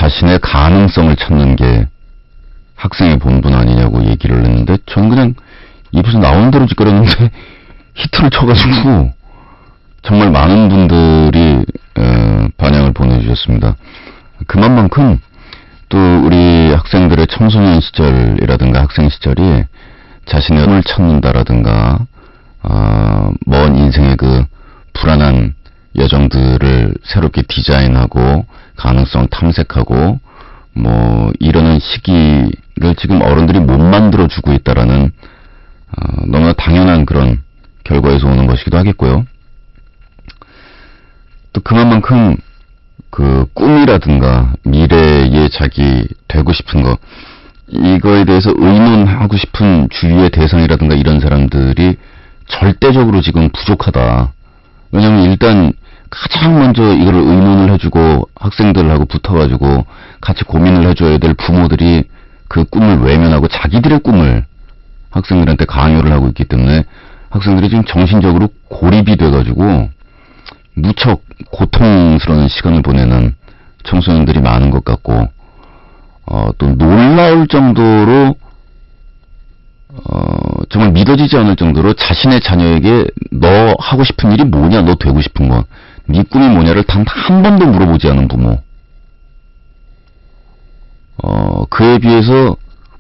자신의 가능성을 찾는 게 학생의 본분 아니냐고 얘기를 했는데, 저는 그냥 입에서 나오는 대로 짓거렸는데 히트를 쳐가지고 정말 많은 분들이 반향을 보내주셨습니다. 그만큼 또 우리 학생들의 청소년 시절이라든가 학생 시절이 자신의 꿈을 찾는다라든가 먼 인생의 그 불안한 여정들을 새롭게 디자인하고 가능성 탐색하고 뭐 이러는 시기를 지금 어른들이 못 만들어주고 있다라는 너무나 당연한 그런 결과에서 오는 것이기도 하겠고요. 또 그만큼 그 꿈이라든가 미래에 자기 되고 싶은 거, 이거에 대해서 의논하고 싶은 주위의 대상이라든가 이런 사람들이 절대적으로 지금 부족하다. 왜냐면 일단 가장 먼저 이거를 의논을 해주고 학생들하고 붙어가지고 같이 고민을 해줘야 될 부모들이 그 꿈을 외면하고 자기들의 꿈을 학생들한테 강요를 하고 있기 때문에 학생들이 지금 정신적으로 고립이 돼가지고 무척 고통스러운 시간을 보내는 청소년들이 많은 것 같고, 또 놀라울 정도로 정말 믿어지지 않을 정도로 자신의 자녀에게 너 하고 싶은 일이 뭐냐, 너 되고 싶은 건, 네 꿈이 뭐냐를 단 한 번도 물어보지 않은 부모. 그에 비해서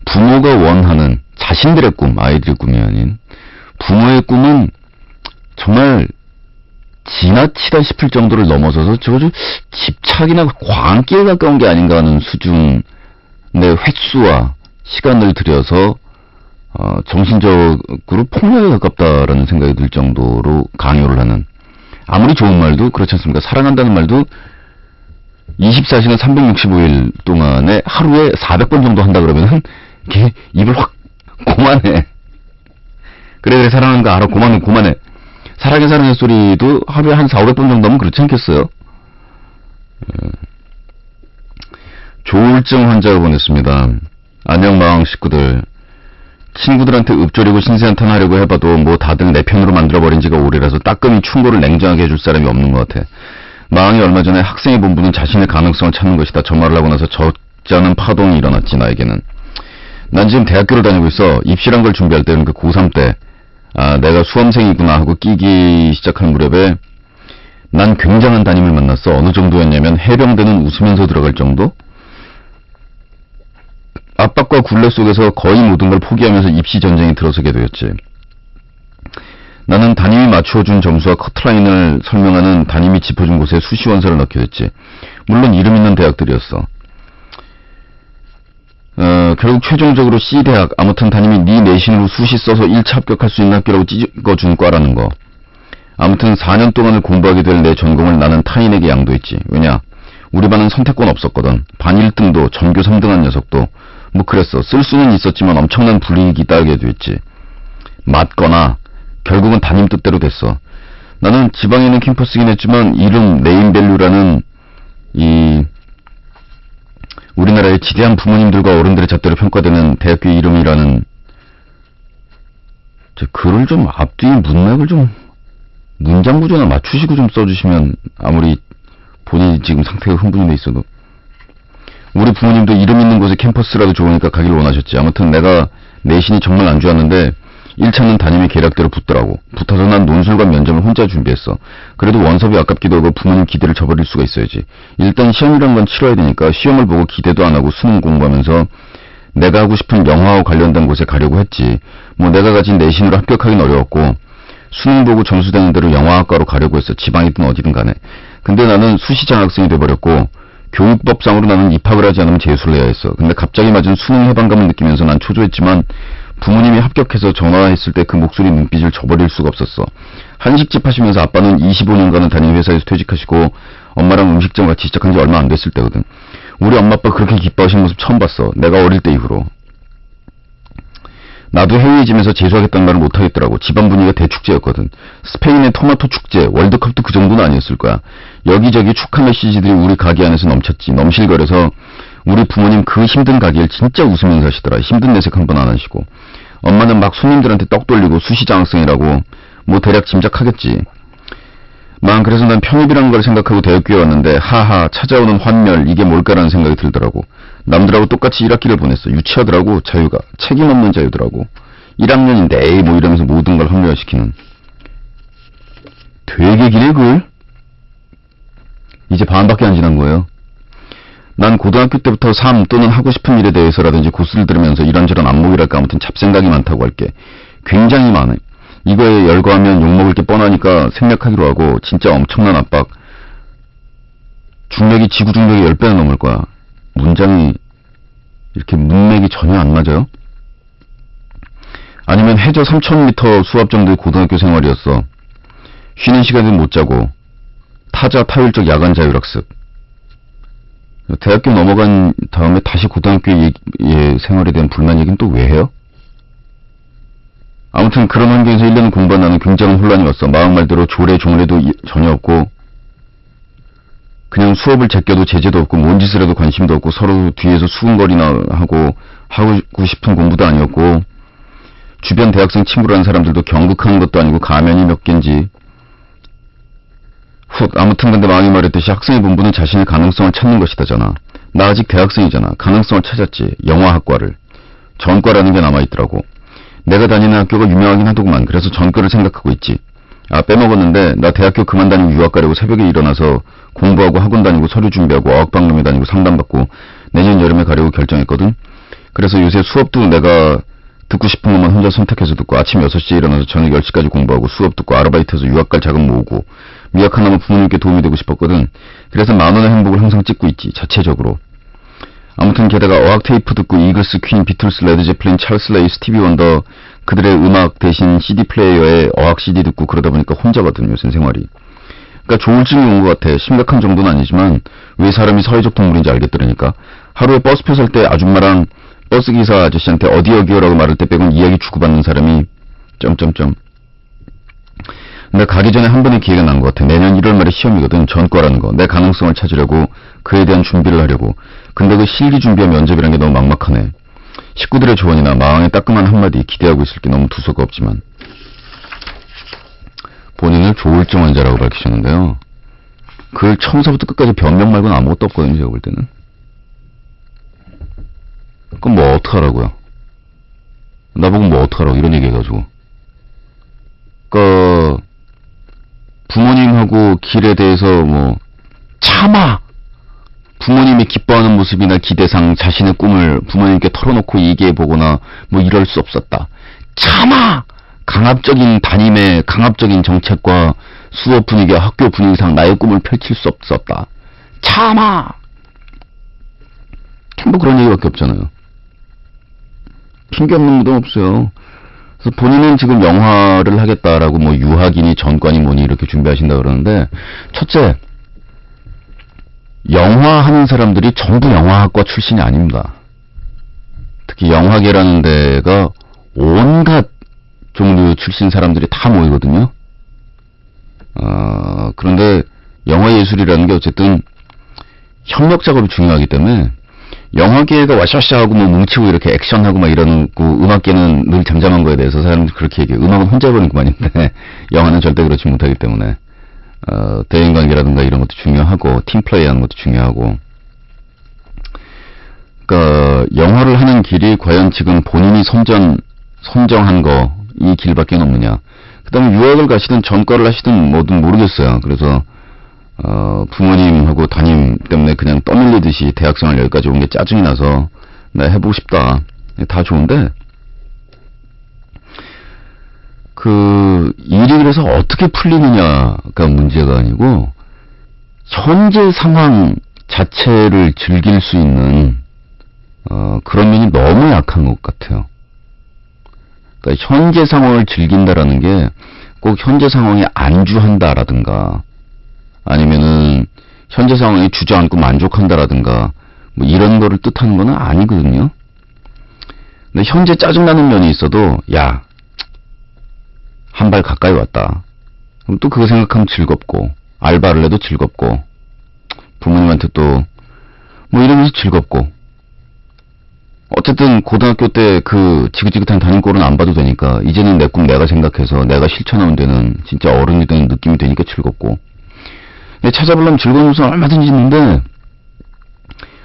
부모가 원하는 자신들의 꿈, 아이들의 꿈이 아닌 부모의 꿈은 정말 지나치다 싶을 정도를 넘어서서 저거 집착이나 광기에 가까운 게 아닌가 하는 수준의 횟수와 시간을 들여서 정신적으로 폭력에 가깝다라는 생각이 들 정도로 강요를 하는, 아무리 좋은 말도 그렇지 않습니까? 사랑한다는 말도 24시간 365일 동안에 하루에 400번 정도 한다 그러면은 걔 입을 확 고만해. 그래 사랑하는 거 알아. 고만해. 사랑해 소리도 하루에 한 4, 500번 정도 하면 그렇지 않겠어요? 조울증 환자가 보냈습니다. 안녕 마왕 식구들. 친구들한테 읊조리고 신세한탄하려고 해봐도 뭐 다들 내 편으로 만들어버린 지가 오래라서 따끔히 충고를 냉정하게 해줄 사람이 없는 것 같아. 마왕이 얼마 전에 학생의 본분은 자신의 가능성을 찾는 것이다. 저 말을 하고 나서 적잖은 파동이 일어났지, 나에게는. 난 지금 대학교를 다니고 있어. 입시란 걸 준비할 때는 그 고3 때 내가 수험생이구나 하고 끼기 시작한 무렵에 난 굉장한 담임을 만났어. 어느 정도였냐면 해병대는 웃으면서 들어갈 정도? 압박과 굴레 속에서 거의 모든 걸 포기하면서 입시 전쟁에 들어서게 되었지. 나는 담임이 맞추어준 점수와 커트라인을 설명하는 담임이 짚어준 곳에 수시원서를 넣게 됐지. 물론 이름 있는 대학들이었어. 결국 최종적으로 C대학, 아무튼 담임이 네 내신으로 수시 써서 1차 합격할 수 있는 학교라고 찍어준 과라는 거. 아무튼 4년 동안을 공부하게 될 내 전공을 나는 타인에게 양도했지. 왜냐? 우리 반은 선택권 없었거든. 반 1등도 전교 3등한 녀석도 뭐 그랬어. 쓸 수는 있었지만 엄청난 불이익이 따르게 됐지. 맞거나 결국은 담임 뜻대로 됐어. 나는 지방에 있는 캠퍼스긴 했지만 이름, 네임밸류라는 이 우리나라의 지대한 부모님들과 어른들의 잣대로 평가되는 대학교 이름이라는 글을 좀 앞뒤 문맥을 좀 문장 구조나 맞추시고 좀 써주시면, 아무리 본인이 지금 상태가 흥분이 돼 있어도. 우리 부모님도 이름 있는 곳에 캠퍼스라도 좋으니까 가길 원하셨지. 아무튼 내가 내신이 정말 안 좋았는데 1차는 담임이 계략대로 붙더라고. 붙어서 난 논술과 면접을 혼자 준비했어. 그래도 원섭이 아깝기도 하고 부모님 기대를 저버릴 수가 있어야지. 일단 시험이란 건 치러야 되니까 시험을 보고 기대도 안 하고 수능 공부하면서 내가 하고 싶은 영화와 관련된 곳에 가려고 했지. 뭐 내가 가진 내신으로 합격하긴 어려웠고 수능 보고 점수 되는 대로 영화학과로 가려고 했어. 지방이든 어디든 간에. 근데 나는 수시장학생이 돼버렸고 교육법상으로 나는 입학을 하지 않으면 재수를 해야 했어. 근데 갑자기 맞은 수능 해방감을 느끼면서 난 초조했지만 부모님이 합격해서 전화했을 때 그 목소리 눈빛을 저버릴 수가 없었어. 한식집 하시면서 아빠는 25년간은 다닌 회사에서 퇴직하시고 엄마랑 음식점 같이 시작한 지 얼마 안 됐을 때거든. 우리 엄마 아빠 그렇게 기뻐하시는 모습 처음 봤어. 내가 어릴 때 이후로. 나도 해외에 지면서 재수하겠다는 말을 못하겠더라고. 집안 분위기가 대축제였거든. 스페인의 토마토 축제, 월드컵도 그 정도는 아니었을 거야. 여기저기 축하 메시지들이 우리 가게 안에서 넘쳤지. 넘실거려서 우리 부모님 그 힘든 가게를 진짜 웃으면서 하시더라. 힘든 내색 한 번 안 하시고. 엄마는 막 손님들한테 떡 돌리고 수시장학생이라고 뭐 대략 짐작하겠지. 그래서 난 편입이란 걸 생각하고 대학교에 왔는데 하하 찾아오는 환멸 이게 뭘까라는 생각이 들더라고. 남들하고 똑같이 1학기를 보냈어. 유치하더라고. 자유가. 책임 없는 자유더라고. 1학년인데 에이 뭐 이러면서 모든 걸 합리화시키는. 되게 기네 글. 이제 반밖에 안 지난 거예요. 난 고등학교 때부터 삶 또는 하고 싶은 일에 대해서라든지 고스를 들으면서 이런저런 안목이랄까 아무튼 잡생각이 많다고 할게. 굉장히 많아. 이거에 열거하면 욕먹을 게 뻔하니까 생략하기로 하고 진짜 엄청난 압박. 중력이 지구 중력이 10배나 넘을 거야. 문장이 이렇게 문맥이 전혀 안 맞아요? 아니면 해저 3000m 수업 정도의 고등학교 생활이었어. 쉬는 시간에는 못 자고 타자 타율적 야간 자율학습. 대학교 넘어간 다음에 다시 고등학교 생활에 대한 불만 얘기는 또 왜 해요? 아무튼 그런 환경에서 1년 공부한 나는 굉장한 혼란이 왔어. 마음 말대로 조례 종례도 전혀 없고 그냥 수업을 제껴도 제재도 없고 뭔 짓을 해도 관심도 없고 서로 뒤에서 수근거리나 하고 싶은 공부도 아니었고 주변 대학생 친구라는 사람들도 경극하는 것도 아니고 가면이 몇 갠지 아무튼 근데 마음이 말했듯이 학생의 본분은 자신의 가능성을 찾는 것이다잖아. 나 아직 대학생이잖아. 가능성을 찾았지. 영화학과를. 전과라는 게 남아있더라고. 내가 다니는 학교가 유명하긴 하더구만. 그래서 전과를 생각하고 있지. 아 빼먹었는데 나 대학교 그만 다니고 유학 가려고 새벽에 일어나서 공부하고 학원 다니고 서류 준비하고 어학박람회 다니고 상담받고 내년 여름에 가려고 결정했거든. 그래서 요새 수업도 내가 듣고 싶은 것만 혼자 선택해서 듣고 아침 6시에 일어나서 저녁 10시까지 공부하고 수업 듣고 아르바이트해서 유학 갈 자금 모으고 미약하나마 부모님께 도움이 되고 싶었거든. 그래서 10,000원의 행복을 항상 찍고 있지. 자체적으로. 아무튼 게다가 어학 테이프 듣고 이글스, 퀸, 비틀스, 레드 제플린, 찰스 레이, 스티비 원더 그들의 음악 대신 CD 플레이어에 어학 CD 듣고 그러다 보니까 혼자거든 요새 생활이. 그러니까 조울증이 온 것 같아. 심각한 정도는 아니지만 왜 사람이 사회적 동물인지 알겠더라니까. 하루에 버스표 살 때 아줌마랑 버스기사 아저씨한테 어디 여기요라고 말할 때 빼곤 이야기 주고받는 사람이 점점점. 근데 가기 전에 한 번의 기회가 난 것 같아. 내년 1월 말에 시험이거든. 전과라는 거. 내 가능성을 찾으려고 그에 대한 준비를 하려고. 근데 그 실기 준비와 면접이란 게 너무 막막하네. 식구들의 조언이나 마왕의 따끔한 한마디 기대하고 있을 게 너무 두서가 없지만. 본인을 조울증 환자라고 밝히셨는데요. 글 처음서부터 끝까지 변명 말고는 아무것도 없거든요. 제가 볼 때는. 그럼 뭐 어떡하라고요? 나보고 뭐 어떡하라고 이런 얘기 해가지고. 부모님하고 길에 대해서 뭐 참아! 부모님이 기뻐하는 모습이나 기대상 자신의 꿈을 부모님께 털어놓고 얘기해보거나 뭐 이럴 수 없었다. 참아! 강압적인 담임의 강압적인 정책과 수업 분위기와 학교 분위기상 나의 꿈을 펼칠 수 없었다. 참아! 뭐 그런 얘기밖에 없잖아요. 핑계 없는 무덤 없어요. 그래서 본인은 지금 영화를 하겠다라고 뭐 유학이니 전과니 뭐니 이렇게 준비하신다 그러는데 첫째, 영화 하는 사람들이 전부 영화학과 출신이 아닙니다. 특히 영화계라는 데가 온갖 종류 출신 사람들이 다 모이거든요. 그런데 영화예술이라는 게 어쨌든 협력 작업이 중요하기 때문에 영화계가 와샤샤하고 뭐 뭉치고 이렇게 액션하고 막 이러는 음악계는 늘 잠잠한 거에 대해서 사람들이 그렇게 얘기해요. 음악은 혼자 해보는 그만인데 영화는 절대 그렇지 못하기 때문에 대인관계라든가 이런 것도 중요하고 팀플레이 하는 것도 중요하고 그러니까 영화를 하는 길이 과연 지금 본인이 선정한 거 이 길밖에 없느냐. 그 다음에 유학을 가시든 전과를 하시든 뭐든 모르겠어요. 그래서 부모님하고 담임 때문에 그냥 떠밀리듯이 대학생활 여기까지 온 게 짜증이 나서 나 해보고 싶다. 다 좋은데 일이 그래서 어떻게 풀리느냐가 문제가 아니고 현재 상황 자체를 즐길 수 있는 그런 면이 너무 약한 것 같아요. 그러니까 현재 상황을 즐긴다라는 게 꼭 현재 상황에 안주한다라든가 아니면은 현재 상황에 주저앉고 만족한다라든가 뭐 이런 거를 뜻하는 거는 아니거든요. 근데 현재 짜증나는 면이 있어도 야, 한 발 가까이 왔다. 그럼 또 그거 생각하면 즐겁고 알바를 해도 즐겁고 부모님한테 또 뭐 이러면서 즐겁고 어쨌든 고등학교 때 그 지긋지긋한 담임 꼴은 안 봐도 되니까 이제는 내 꿈 내가 생각해서 내가 실천하면 되는 진짜 어른이 되는 느낌이 되니까 즐겁고 근데 찾아보려면 즐거운 요소는 얼마든지 있는데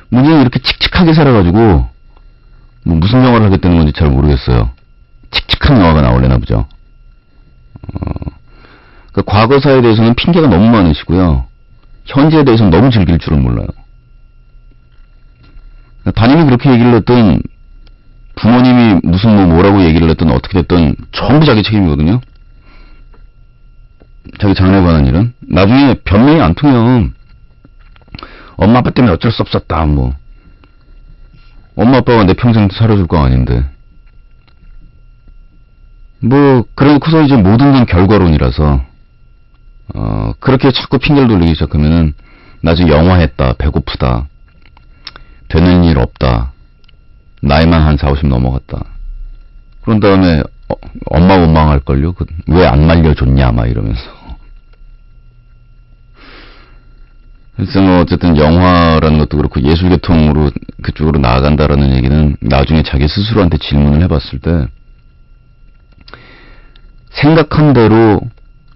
문제는 이렇게 칙칙하게 살아가지고 뭐 무슨 영화를 하겠다는 건지 잘 모르겠어요. 칙칙한 영화가 나올래나 보죠. 그러니까 과거사에 대해서는 핑계가 너무 많으시고요. 현재에 대해서는 너무 즐길 줄은 몰라요. 담임이 그렇게 얘기를 했던, 부모님이 무슨 뭐라고 얘기를 했던, 어떻게 됐던 전부 자기 책임이거든요. 자기 장래에 관한 일은. 나중에 변명이 안 통해요. 엄마 아빠 때문에 어쩔 수 없었다 뭐. 엄마 아빠가 내 평생 살아줄 거 아닌데. 뭐 그래놓고서 이제 모든 건 결과론이라서 그렇게 자꾸 핑계를 돌리기 시작하면은 나중에 영화 했다, 배고프다, 되는 일 없다, 나이만 한 40, 50 넘어갔다. 그런 다음에 엄마 원망할걸요. 왜 안 말려줬냐 막 이러면서. 그래서 뭐 어쨌든 영화라는 것도 그렇고 예술계통으로 그쪽으로 나아간다라는 얘기는 나중에 자기 스스로한테 질문을 해봤을 때 생각한 대로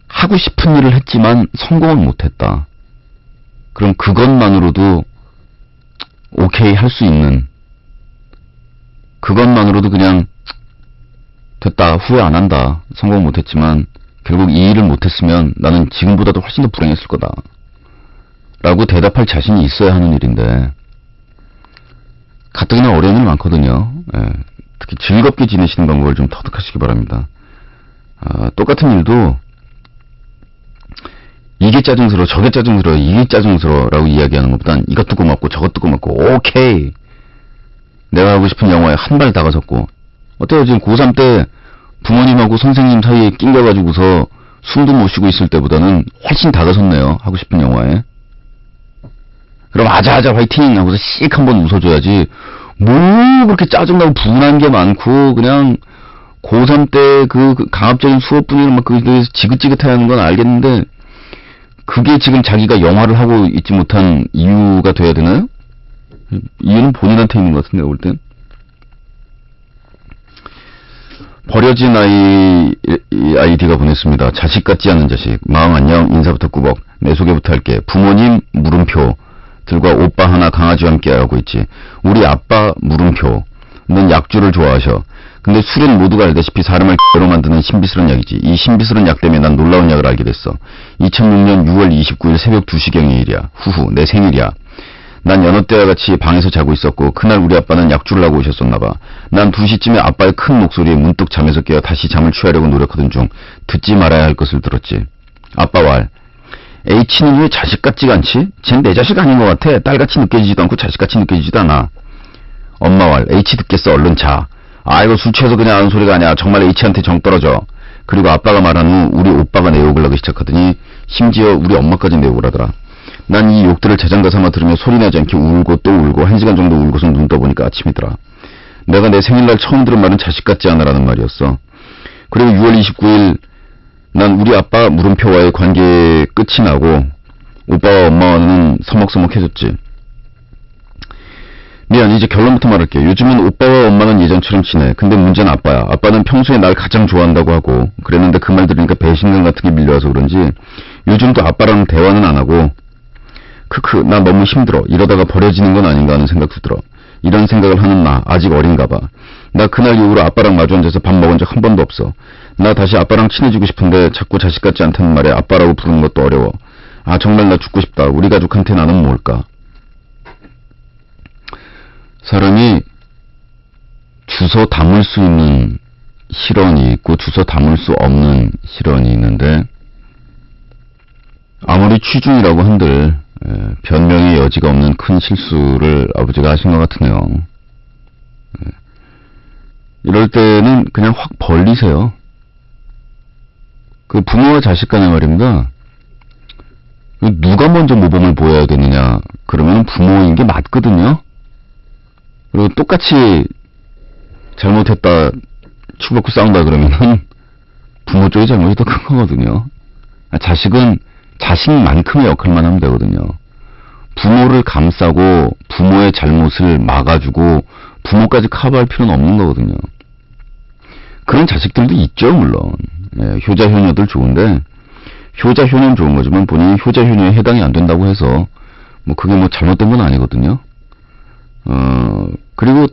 하고 싶은 일을 했지만 성공은 못했다. 그럼 그것만으로도 오케이 할 수 있는, 그것만으로도 그냥 됐다, 후회 안 한다, 성공 못했지만 결국 이 일을 못했으면 나는 지금보다도 훨씬 더 불행했을 거다 라고 대답할 자신이 있어야 하는 일인데 가뜩이나 어려운 일 많거든요. 예, 특히 즐겁게 지내시는 방법을 좀 터득하시기 바랍니다. 똑같은 일도 이게 짜증스러워, 저게 짜증스러워, 이게 짜증스러워 라고 이야기하는 것보단 이것도 고맙고 저것도 고맙고 오케이, 내가 하고 싶은 영화에 한 발 다가섰고. 어때요? 지금 고3 때 부모님하고 선생님 사이에 낑겨가지고서 숨도 못 쉬고 있을 때보다는 훨씬 다가섰네요, 하고 싶은 영화에. 그럼 아자아자 화이팅 하고서 씩 한번 웃어줘야지 뭐 그렇게 짜증나고 분한 게 많고 그냥 고3 때 그 강압적인 수업 분위기를 막 그래서 지긋지긋해 하는 건 알겠는데 그게 지금 자기가 영화를 하고 있지 못한 이유가 돼야 되나요? 이유는 본인한테 있는 것 같은데, 올 땐. 버려진 아이디가 보냈습니다. 자식 같지 않은 자식. 마음 안녕, 인사부터 꾸벅. 내 소개부터 할게. 부모님 물음표 들과 오빠 하나 강아지와 함께 하고 있지. 우리 아빠 물음표. 넌 약주를 좋아하셔. 근데 술은 모두가 알다시피 사람을 X로 만드는 신비스러운 약이지. 이 신비스러운 약 때문에 난 놀라운 약을 알게 됐어. 2006년 6월 29일 새벽 2시경의 일이야. 후후, 내 생일이야. 난 여느 때와 같이 방에서 자고 있었고 그날 우리 아빠는 약주를 하고 오셨었나봐. 난 2시쯤에 아빠의 큰 목소리에 문득 잠에서 깨어 다시 잠을 취하려고 노력하던 중 듣지 말아야 할 것을 들었지. 아빠 왈. H는 왜 자식 같지가 않지? 쟨 내 자식 아닌 것 같아. 딸같이 느껴지지도 않고 자식같이 느껴지지도 않아. 엄마 왈. H 듣겠어. 얼른 자. 아, 이거 술 취해서 그냥 하는 소리가 아니야. 정말 H한테 정 떨어져. 그리고 아빠가 말한 후 우리 오빠가 내 욕을 하기 시작하더니 심지어 우리 엄마까지 내 욕을 하더라. 난 이 욕들을 자장가 삼아 들으며 소리나지 않게 울고 또 울고 1시간 정도 울고서 눈 떠보니까 아침이더라. 내가 내 생일날 처음 들은 말은 자식 같지 않아라는 말이었어. 그리고 6월 29일 난 우리 아빠 물음표와의 관계에 끝이 나고 오빠와 엄마와는 서먹서먹해졌지. 미안, 이제 결론부터 말할게. 요즘은 오빠와 엄마는 예전처럼 친해. 근데 문제는 아빠야. 아빠는 평소에 날 가장 좋아한다고 하고 그랬는데 그 말 들으니까 배신감 같은 게 밀려와서 그런지 요즘도 아빠랑 대화는 안 하고 크크, 나 너무 힘들어. 이러다가 버려지는 건 아닌가 하는 생각도 들어. 이런 생각을 하는 나 아직 어린가 봐. 나 그날 이후로 아빠랑 마주 앉아서 밥 먹은 적 한 번도 없어. 나 다시 아빠랑 친해지고 싶은데 자꾸 자식 같지 않다는 말에 아빠라고 부르는 것도 어려워. 아, 정말 나 죽고 싶다. 우리 가족한테 나는 뭘까? 사람이 주워 담을 수 있는 실언이 있고 주워 담을 수 없는 실언이 있는데 아무리 취중이라고 한들 변명의 여지가 없는 큰 실수를 아버지가 하신 것 같으네요. 이럴 때는 그냥 확 벌리세요. 그 부모와 자식 간의 말입니다. 누가 먼저 모범을 보여야 되느냐 그러면 부모인 게 맞거든요. 그리고 똑같이 잘못했다 치고받고 싸운다 그러면은 부모 쪽의 잘못이 더 큰 거거든요. 자식은 자식만큼의 역할만 하면 되거든요. 부모를 감싸고 부모의 잘못을 막아주고 부모까지 커버할 필요는 없는 거거든요. 그런 자식들도 있죠, 물론. 효자 효녀들 좋은데 효자 효는 좋은 거지만 본인이 효자 효녀에 해당이 안 된다고 해서 뭐 그게 뭐 잘못된 건 아니거든요. 그리고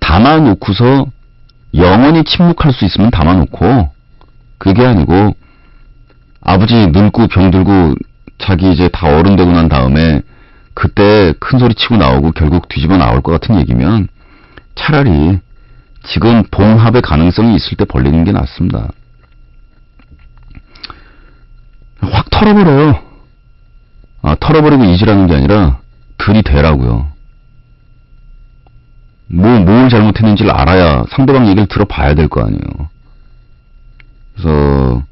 담아놓고서 영원히 침묵할 수 있으면 담아놓고, 그게 아니고 아버지 늙고 병들고 자기 이제 다 어른 되고 난 다음에 그때 큰 소리 치고 나오고 결국 뒤집어 나올 것 같은 얘기면 차라리 지금 봉합의 가능성이 있을 때 벌리는 게 낫습니다. 확 털어버려요. 털어버리고 잊으라는 게 아니라 들이대라고요. 뭘 잘못했는지를 알아야 상대방 얘기를 들어봐야 될 거 아니에요. 그래서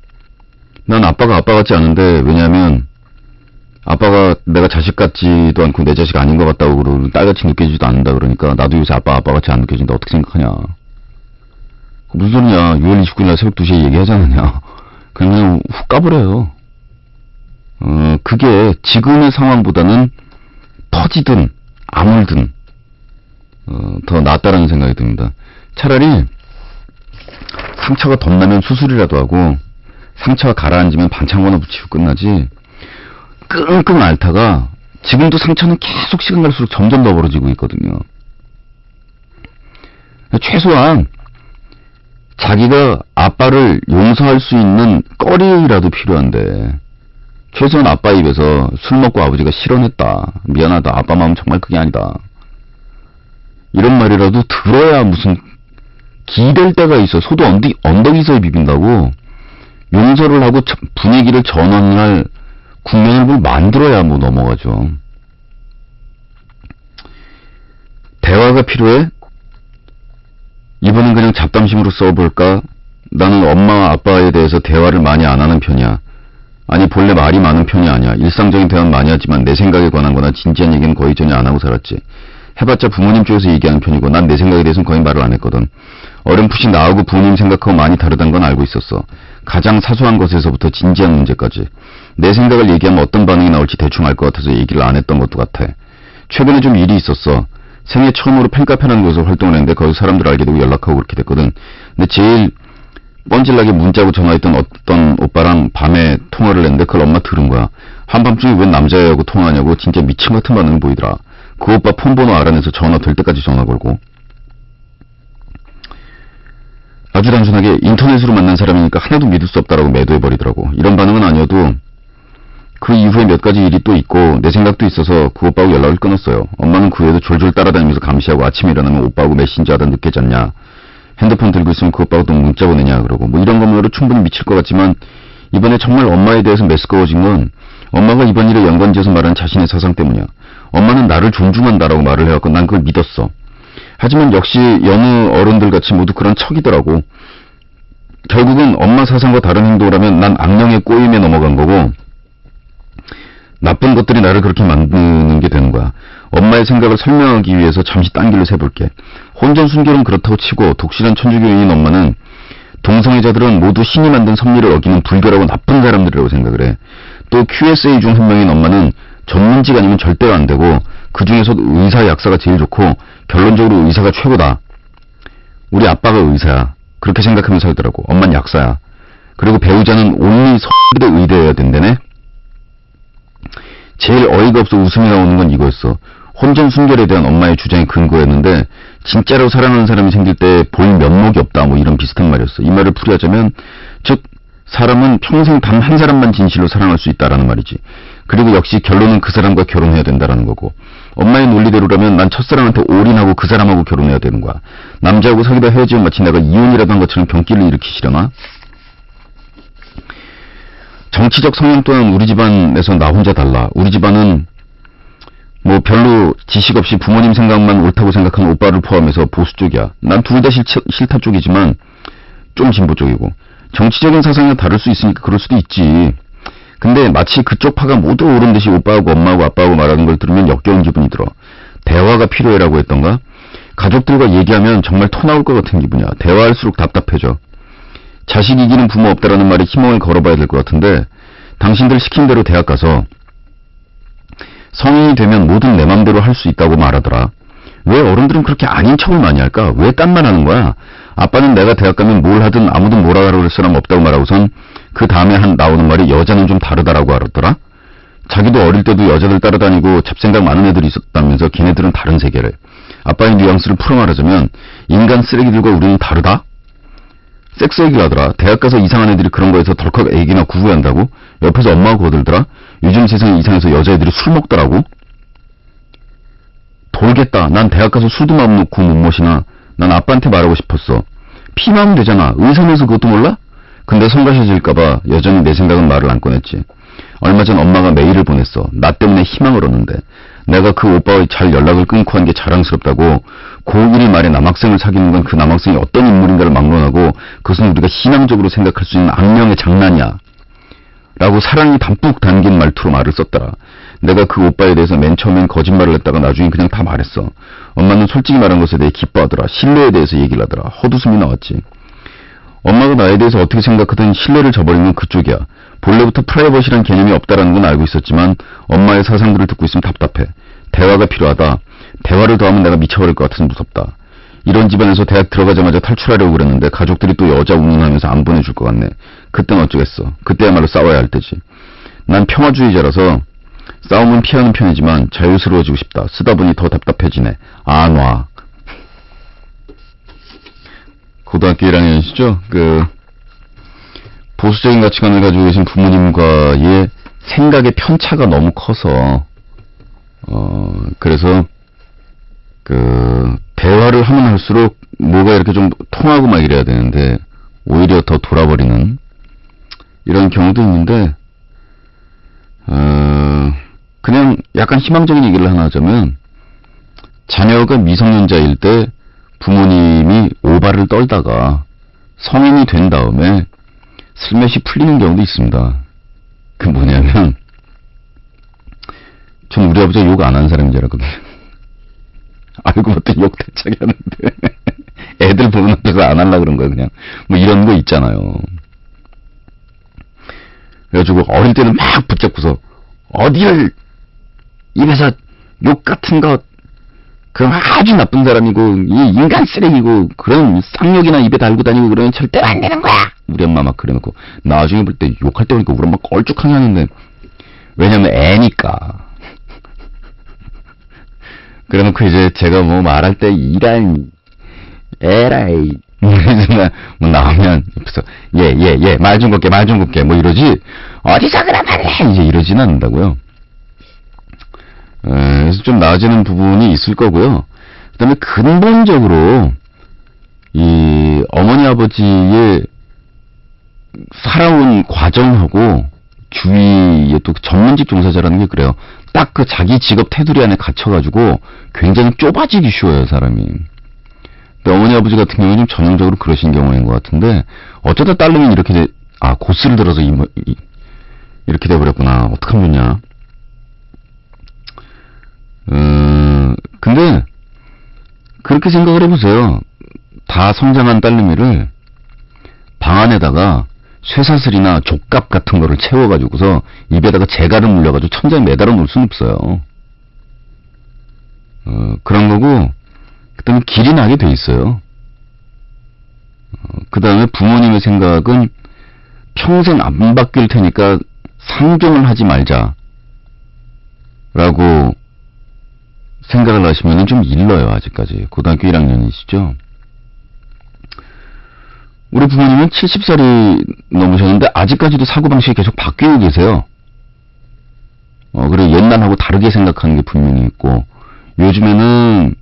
난 아빠가 아빠 같지 않은데, 왜냐하면 아빠가 내가 자식 같지도 않고 내 자식 아닌 것 같다고 그러고 딸같이 느껴지지도 않는다 그러니까 나도 요새 아빠 같이 안 느껴진다. 어떻게 생각하냐. 무슨 소리냐. 6월 29일 날 새벽 2시에 얘기하지 않았냐. 그냥 훅 까버려요. 그게 지금의 상황보다는 터지든 아물든 더 낫다라는 생각이 듭니다. 차라리 상처가 덧나면 수술이라도 하고 상처가 가라앉으면 반창 하나 붙이고 끝나지, 끙끙 앓다가 지금도 상처는 계속 시간 갈수록 점점 더 벌어지고 있거든요. 최소한 자기가 아빠를 용서할 수 있는 꺼리라도 필요한데, 최소한 아빠 입에서 술 먹고 아버지가 실언했다, 미안하다, 아빠 마음 정말 그게 아니다, 이런 말이라도 들어야 무슨 기댈 때가 있어. 소도 언덕이서에 비빈다고 용서를 하고 분위기를 전환할 국면을 만들어야 뭐 넘어가죠. 대화가 필요해? 이번엔 그냥 잡담심으로 써볼까? 나는 엄마 아빠에 대해서 대화를 많이 안 하는 편이야. 아니 본래 말이 많은 편이 아니야. 일상적인 대화는 많이 하지만 내 생각에 관한 거나 진지한 얘기는 거의 전혀 안 하고 살았지. 해봤자 부모님 쪽에서 얘기하는 편이고 난 내 생각에 대해서는 거의 말을 안 했거든. 어렴풋이 나하고 부모님 생각하고 많이 다르다는 건 알고 있었어. 가장 사소한 것에서부터 진지한 문제까지. 내 생각을 얘기하면 어떤 반응이 나올지 대충 알 것 같아서 얘기를 안 했던 것도 같아. 최근에 좀 일이 있었어. 생애 처음으로 팬카페라는 곳에서 활동을 했는데 거기서 사람들 알게 되고 연락하고 그렇게 됐거든. 근데 제일 뻔질나게 문자고 전화했던 어떤 오빠랑 밤에 통화를 했는데 그걸 엄마 들은 거야. 한밤중에 웬 남자애하고 통화하냐고 진짜 미친 같은 반응을 보이더라. 그 오빠 폰번호 알아내서 전화 될 때까지 전화 걸고. 아주 단순하게 인터넷으로 만난 사람이니까 하나도 믿을 수 없다라고 매도해버리더라고. 이런 반응은 아니어도 그 이후에 몇 가지 일이 또 있고 내 생각도 있어서 그 오빠하고 연락을 끊었어요. 엄마는 그 후에도 졸졸 따라다니면서 감시하고 아침에 일어나면 오빠하고 메신저 하다 늦게 잤냐, 핸드폰 들고 있으면 그 오빠하고 또 문자 보내냐 그러고, 뭐 이런 것만으로 충분히 미칠 것 같지만 이번에 정말 엄마에 대해서 메스꺼워진 건 엄마가 이번 일에 연관지어서 말하는 자신의 사상 때문이야. 엄마는 나를 존중한다라고 말을 해갖고 난 그걸 믿었어. 하지만 역시 여느 어른들같이 모두 그런 척이더라고. 결국은 엄마 사상과 다른 행동을 하면 난 악령의 꼬임에 넘어간 거고 나쁜 것들이 나를 그렇게 만드는 게 되는 거야. 엄마의 생각을 설명하기 위해서 잠시 딴 길로 세볼게. 혼전순결은 그렇다고 치고 독실한 천주교인인 엄마는 동성애자들은 모두 신이 만든 섭리를 어기는 불결하고 나쁜 사람들이라고 생각을 해. 또 QSA 중 한 명인 엄마는 전문직 아니면 절대로 안 되고 그 중에서도 의사 약사가 제일 좋고 결론적으로 의사가 최고다. 우리 아빠가 의사야. 그렇게 생각하면서 살더라고. 엄마는 약사야. 그리고 배우자는 온리 서울대 의대여야 된다네. 제일 어이가 없어 웃음이 나오는 건 이거였어. 혼전 순결에 대한 엄마의 주장이 근거였는데 진짜로 사랑하는 사람이 생길 때 볼 면목이 없다 뭐 이런 비슷한 말이었어. 이 말을 풀이하자면 즉 사람은 평생 단 한 사람만 진실로 사랑할 수 있다라는 말이지. 그리고 역시 결론은 그 사람과 결혼해야 된다라는 거고, 엄마의 논리대로라면 난 첫사랑한테 올인하고 그 사람하고 결혼해야 되는 거야. 남자하고 사귀다 헤어지면 마치 내가 이혼이라도 한 것처럼 병기를 일으키시려나? 정치적 성향 또한 우리 집안에서 나 혼자 달라. 우리 집안은 뭐 별로 지식 없이 부모님 생각만 옳다고 생각하는 오빠를 포함해서 보수 쪽이야. 난 둘 다 싫다 쪽이지만 좀 진보 쪽이고. 정치적인 사상이 다를 수 있으니까 그럴 수도 있지. 근데 마치 그쪽 파가 모두 옳은 듯이 오빠하고 엄마하고 아빠하고 말하는 걸 들으면 역겨운 기분이 들어. 대화가 필요해라고 했던가? 가족들과 얘기하면 정말 토 나올 것 같은 기분이야. 대화할수록 답답해져. 자식 이기는 부모 없다라는 말에 희망을 걸어봐야 될 것 같은데 당신들 시킨 대로 대학 가서 성인이 되면 뭐든 내 맘대로 할 수 있다고 말하더라. 왜 어른들은 그렇게 아닌 척을 많이 할까? 왜 딴 말 하는 거야? 아빠는 내가 대학 가면 뭘 하든 아무도 뭐라 그럴 사람 없다고 말하고선 그 다음에 나오는 말이 여자는 좀 다르다라고 알았더라. 자기도 어릴 때도 여자들 따라다니고 잡생각 많은 애들이 있었다면서 걔네들은 다른 세계래. 아빠의 뉘앙스를 풀어 말하자면 인간 쓰레기들과 우리는 다르다? 섹스 얘기를 하더라. 대학 가서 이상한 애들이 그런 거에서 덜컥 애기나 구구한다고? 옆에서 엄마가 거들더라. 요즘 세상이 이상해서 여자애들이 술 먹더라고. 돌겠다. 난 대학 가서 술도 마음 놓고 못 모시나. 난 아빠한테 말하고 싶었어. 피마음 되잖아. 의사면서 그것도 몰라? 근데 성가셔질까봐 여전히 내 생각은 말을 안 꺼냈지. 얼마 전 엄마가 메일을 보냈어. 나 때문에 희망을 얻는데. 내가 그 오빠와 잘 연락을 끊고 한 게 자랑스럽다고. 고1이 말에 남학생을 사귀는 건 그 남학생이 어떤 인물인가를 막론하고 그것은 우리가 희망적으로 생각할 수 있는 악명의 장난이야. 라고 사랑이 담뿍 담긴 말투로 말을 썼더라. 내가 그 오빠에 대해서 맨 처음엔 거짓말을 했다가 나중에 그냥 다 말했어. 엄마는 솔직히 말한 것에 대해 기뻐하더라. 신뢰에 대해서 얘기를 하더라. 헛웃음이 나왔지. 엄마가 나에 대해서 어떻게 생각하든 신뢰를 저버리는 건 그쪽이야. 본래부터 프라이버시란 개념이 없다라는 건 알고 있었지만 엄마의 사상들을 듣고 있으면 답답해. 대화가 필요하다. 대화를 더하면 내가 미쳐버릴 것 같아서 무섭다. 이런 집안에서 대학 들어가자마자 탈출하려고 그랬는데 가족들이 또 여자 운운하면서 안 보내줄 것 같네. 그땐 어쩌겠어. 그때야말로 싸워야 할 때지. 난 평화주의자라서 싸움은 피하는 편이지만 자유스러워지고 싶다. 쓰다 보니 더 답답해지네. 아, 놔. 고등학교 1학년이시죠? 보수적인 가치관을 가지고 계신 부모님과의 생각의 편차가 너무 커서, 그래서, 대화를 하면 할수록 뭐가 이렇게 좀 통하고 막 이래야 되는데, 오히려 더 돌아버리는, 이런 경우도 있는데, 그냥 약간 희망적인 얘기를 하나 하자면, 자녀가 미성년자일 때 부모님이 오바를 떨다가 성인이 된 다음에 슬며시 풀리는 경우도 있습니다. 그 뭐냐면, 전 우리 아버지가 욕 안 하는 사람인 줄 알았거든요. 알고 봤더니 욕 대차게 하는데, 애들 보는 앞에서 안 하려고 그런 거야, 그냥. 뭐 이런 거 있잖아요. 그래가지고 어릴 때는 막 붙잡고서, 어디를 입에서 욕 같은 거, 그럼 아주 나쁜 사람이고, 이 인간 쓰레기고, 그런 쌍욕이나 입에 달고 다니고 그러면 절대로 안 되는 거야! 우리 엄마 막 그래놓고, 나중에 볼 때 욕할 때 보니까 우리 엄마 껄쭉하게 하는데, 왜냐면 애니까. 그래놓고 이제 제가 뭐 말할 때, 이란, 에라이. 뭐 나오면, 옆에서, 말 좀 걷게, 뭐 이러지, 어디서 그런 말을 해! 이제 이러진 않는다고요. 그래서 좀 나아지는 부분이 있을 거고요. 그 다음에 근본적으로, 이, 어머니 아버지의 살아온 과정하고, 주위에 또 전문직 종사자라는 게 그래요. 딱 그 자기 직업 테두리 안에 갇혀가지고, 굉장히 좁아지기 쉬워요, 사람이. 근데 어머니 아버지 같은 경우는 좀 전형적으로 그러신 경우인 것 같은데, 어쩌다 딸내미는 이렇게 고스를 들어서 이렇게 돼버렸구나. 어떡하면 좋냐. 근데, 그렇게 생각을 해보세요. 다 성장한 딸내미를 방 안에다가 쇠사슬이나 족갑 같은 거를 채워가지고서 입에다가 재갈을 물려가지고 천장에 매달아 놓을 수는 없어요. 그런 거고, 그 다음에 길이 나게 돼 있어요. 그 다음에 부모님의 생각은 평생 안 바뀔 테니까 상종을 하지 말자. 라고 생각을 하시면 좀 일러요, 아직까지. 고등학교 1학년이시죠? 우리 부모님은 70살이 넘으셨는데, 아직까지도 사고방식이 계속 바뀌고 계세요. 그리고 옛날하고 다르게 생각하는 게 분명히 있고, 요즘에는,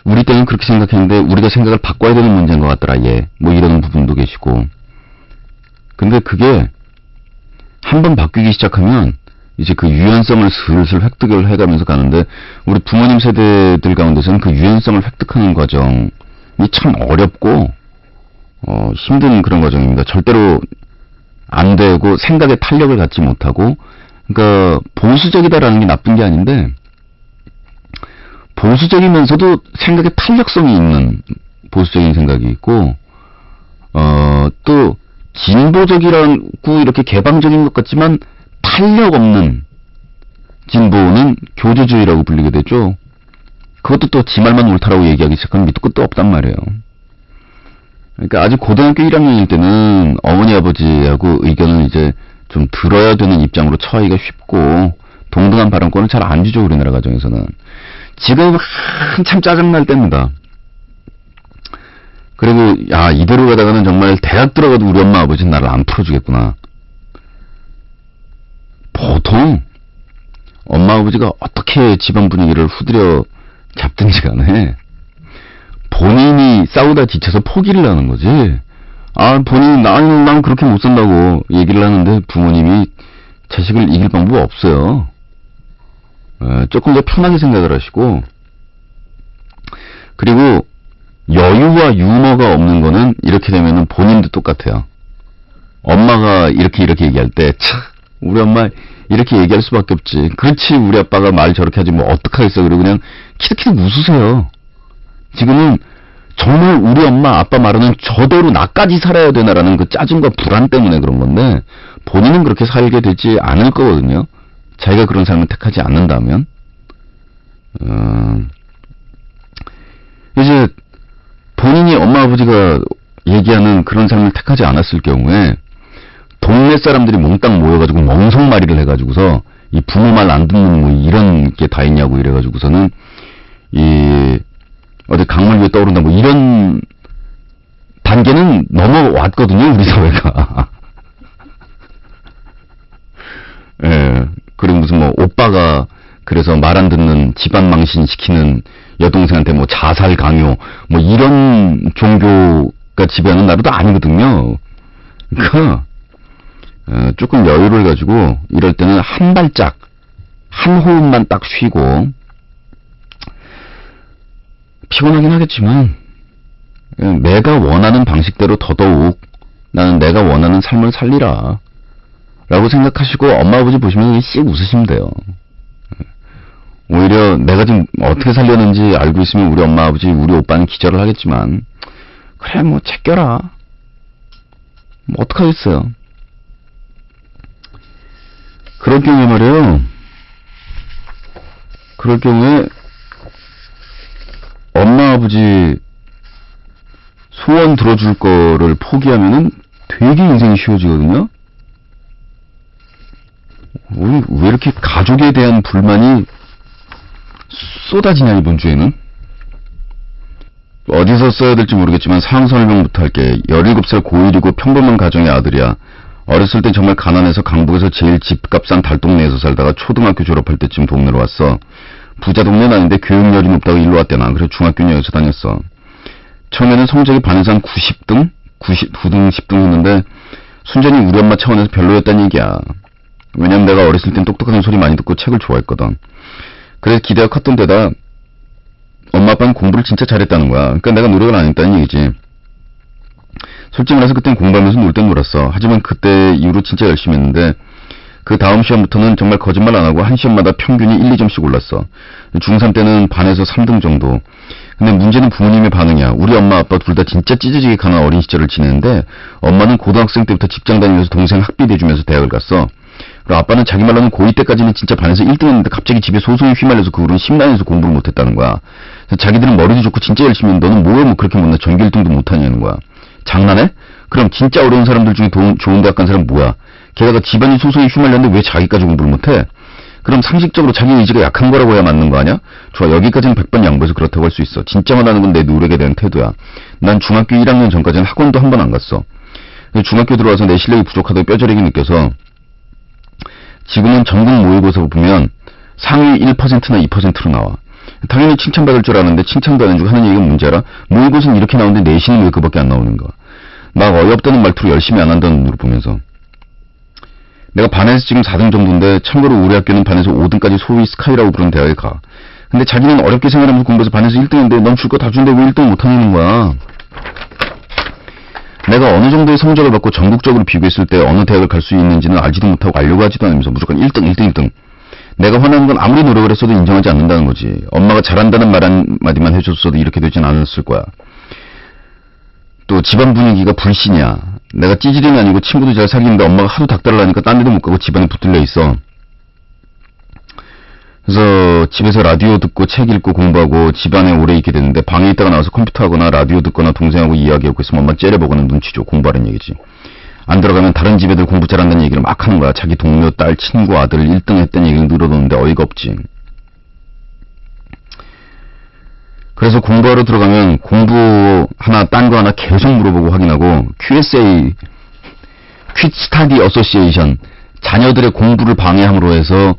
우리 때는 그렇게 생각했는데, 우리가 생각을 바꿔야 되는 문제인 것 같더라, 뭐 이러는 부분도 계시고. 근데 그게, 한번 바뀌기 시작하면, 이제 그 유연성을 슬슬 획득을 해가면서 가는데, 우리 부모님 세대들 가운데서는 그 유연성을 획득하는 과정이 참 어렵고, 힘든 그런 과정입니다. 절대로 안 되고, 생각에 탄력을 갖지 못하고, 그러니까, 보수적이다라는 게 나쁜 게 아닌데, 보수적이면서도 생각에 탄력성이 있는 보수적인 생각이 있고, 또, 진보적이라고 이렇게 개방적인 것 같지만, 탄력 없는 진보는 교조주의라고 불리게 되죠. 그것도 또 지 말만 옳다라고 얘기하기 시작하면 밑도 끝도 없단 말이에요. 그러니까 아직 고등학교 1학년일 때는 어머니 아버지하고 의견을 이제 좀 들어야 되는 입장으로 처하기가 쉽고 동등한 발언권을 잘 안 주죠, 우리나라 가정에서는. 지금 한참 짜증날 때입니다. 그리고 야, 이대로 가다가는 정말 대학 들어가도 우리 엄마 아버지는 나를 안 풀어주겠구나. 보통 엄마 아버지가 어떻게 집안 분위기를 후드려 잡든지 간에 본인이 싸우다 지쳐서 포기를 하는 거지. 본인이 난 그렇게 못 산다고 얘기를 하는데 부모님이 자식을 이길 방법이 없어요. 조금 더 편하게 생각을 하시고, 그리고 여유와 유머가 없는 거는 이렇게 되면은 본인도 똑같아요. 엄마가 이렇게 얘기할 때, 우리 엄마 이렇게 얘기할 수밖에 없지. 그렇지, 우리 아빠가 말 저렇게 하지 뭐 어떡하겠어. 그리고 그냥 키득키득 웃으세요. 지금은 정말 우리 엄마 아빠 말하는 저대로 나까지 살아야 되나라는 그 짜증과 불안 때문에 그런 건데, 본인은 그렇게 살게 되지 않을 거거든요. 자기가 그런 삶을 택하지 않는다면. 이제 본인이 엄마 아버지가 얘기하는 그런 삶을 택하지 않았을 경우에 동네 사람들이 몽땅 모여가지고 멍석말이를 해가지고서 이 부모 말 안 듣는 뭐 이런 게 다 있냐고 이래가지고서는 어디 강물 위에 떠오른다 뭐 이런 단계는 넘어왔거든요, 우리 사회가. 예. 그리고 무슨 뭐 오빠가 그래서 말 안 듣는 집안 망신 시키는 여동생한테 뭐 자살 강요 뭐 이런 종교가 지배하는 나라도 아니거든요. 그러니까 조금 여유를 가지고 이럴 때는 한 발짝 한 호흡만 딱 쉬고, 피곤하긴 하겠지만 내가 원하는 방식대로 더더욱 나는 내가 원하는 삶을 살리라 라고 생각하시고 엄마 아버지 보시면 씩 웃으시면 돼요. 오히려 내가 지금 어떻게 살렸는지 알고 있으면 우리 엄마 아버지 우리 오빠는 기절을 하겠지만, 그래 뭐 제껴라 뭐 어떡하겠어요. 그럴 경우에 말이에요, 그럴 경우에 엄마 아버지 소원 들어줄 거를 포기하면은 되게 인생이 쉬워지거든요. 우리 왜 이렇게 가족에 대한 불만이 쏟아지냐, 이번 주에는. 어디서 써야 될지 모르겠지만 상황 설명부터 할게. 17살 고1이고 평범한 가정의 아들이야. 어렸을 때 정말 가난해서 강북에서 제일 집값 싼 달동네에서 살다가 초등학교 졸업할 때쯤 동네로 왔어. 부자 동네는 아닌데 교육열이 높다고 일로 왔대나. 그래서 중학교는 여기서 다녔어. 처음에는 성적이 반에서 한 90등? 99등, 10등 했는데 순전히 우리 엄마 차원에서 별로였다는 얘기야. 왜냐면 내가 어렸을 땐 똑똑한 소리 많이 듣고 책을 좋아했거든. 그래서 기대가 컸던 데다 엄마 아빠는 공부를 진짜 잘했다는 거야. 그러니까 내가 노력을 안 했다는 얘기지. 솔직히 말해서 그땐 공부하면서 놀 땐 놀았어. 하지만 그때 이후로 진짜 열심히 했는데 그 다음 시험부터는 정말 거짓말 안 하고 한 시험마다 평균이 1, 2점씩 올랐어. 중3 때는 반에서 3등 정도. 근데 문제는 부모님의 반응이야. 우리 엄마 아빠 둘 다 진짜 찢어지게 가난 어린 시절을 지내는데 엄마는 고등학생 때부터 직장 다니면서 동생 학비 대주면서 대학을 갔어. 그리고 아빠는 자기 말로는 고2 때까지는 진짜 반에서 1등 했는데 갑자기 집에 소송에 휘말려서 그 후로는 심란해서 공부를 못했다는 거야. 그래서 자기들은 머리도 좋고 진짜 열심히 했는데 너는 뭐야 뭐 그렇게 못나 전교 1등도 못하냐는 거야. 장난해? 그럼 진짜 어려운 사람들 중에 좋은 대학 간 사람 뭐야? 게다가 집안이 소송에 휘말렸는데 왜 자기까지 공부를 못해? 그럼 상식적으로 자기 의지가 약한 거라고 해야 맞는 거 아니야? 좋아, 여기까지는 100번 양보해서 그렇다고 할 수 있어. 진짜 원하는 건 내 노력에 대한 태도야. 난 중학교 1학년 전까지는 학원도 한 번 안 갔어. 중학교 들어와서 내 실력이 부족하다고 뼈저리게 느껴서 지금은 전국 모의고사 보면 상위 1%나 2%로 나와. 당연히 칭찬받을 줄 아는데 칭찬도 안 해주고 하는 얘기가 문제 알아? 모의고사는 이렇게 나오는데 내신은 왜 그밖에 안 나오는 거야? 막 어이없다는 말투로 열심히 안 한다는 눈으로 보면서. 내가 반에서 지금 4등 정도인데 참고로 우리 학교는 반에서 5등까지 소위 스카이라고 부르는 대학에 가. 근데 자기는 어렵게 생활하면서 공부해서 반에서 1등인데 넌 줄 거 다 주는데 왜 1등 못하냐는 거야. 내가 어느 정도의 성적을 받고 전국적으로 비교했을 때 어느 대학을 갈 수 있는지는 알지도 못하고 알려고 하지도 않으면서 무조건 1등, 1등, 1등. 내가 화나는 건 아무리 노력을 했어도 인정하지 않는다는 거지. 엄마가 잘한다는 말 한마디만 해줬어도 이렇게 되진 않았을 거야. 또 집안 분위기가 불신이야. 내가 찌질이는 아니고 친구도 잘 사귀는데 엄마가 하도 닥달을 하니까 딴 데도 못 가고 집안에 붙들려 있어. 그래서 집에서 라디오 듣고 책 읽고 공부하고 집안에 오래 있게 됐는데 방에 있다가 나와서 컴퓨터 하거나 라디오 듣거나 동생하고 이야기하고 있으면 엄마 째려보고는 눈치 줘. 공부하는 얘기지. 안 들어가면 다른 집 애들 공부 잘한다는 얘기를 막 하는 거야. 자기 동료, 딸, 친구, 아들 1등 했다는 얘기를 늘어놓는데 어이가 없지. 그래서 공부하러 들어가면 공부 하나, 딴 거 하나 계속 물어보고 확인하고 QSA, Quit Study Association, 자녀들의 공부를 방해함으로 해서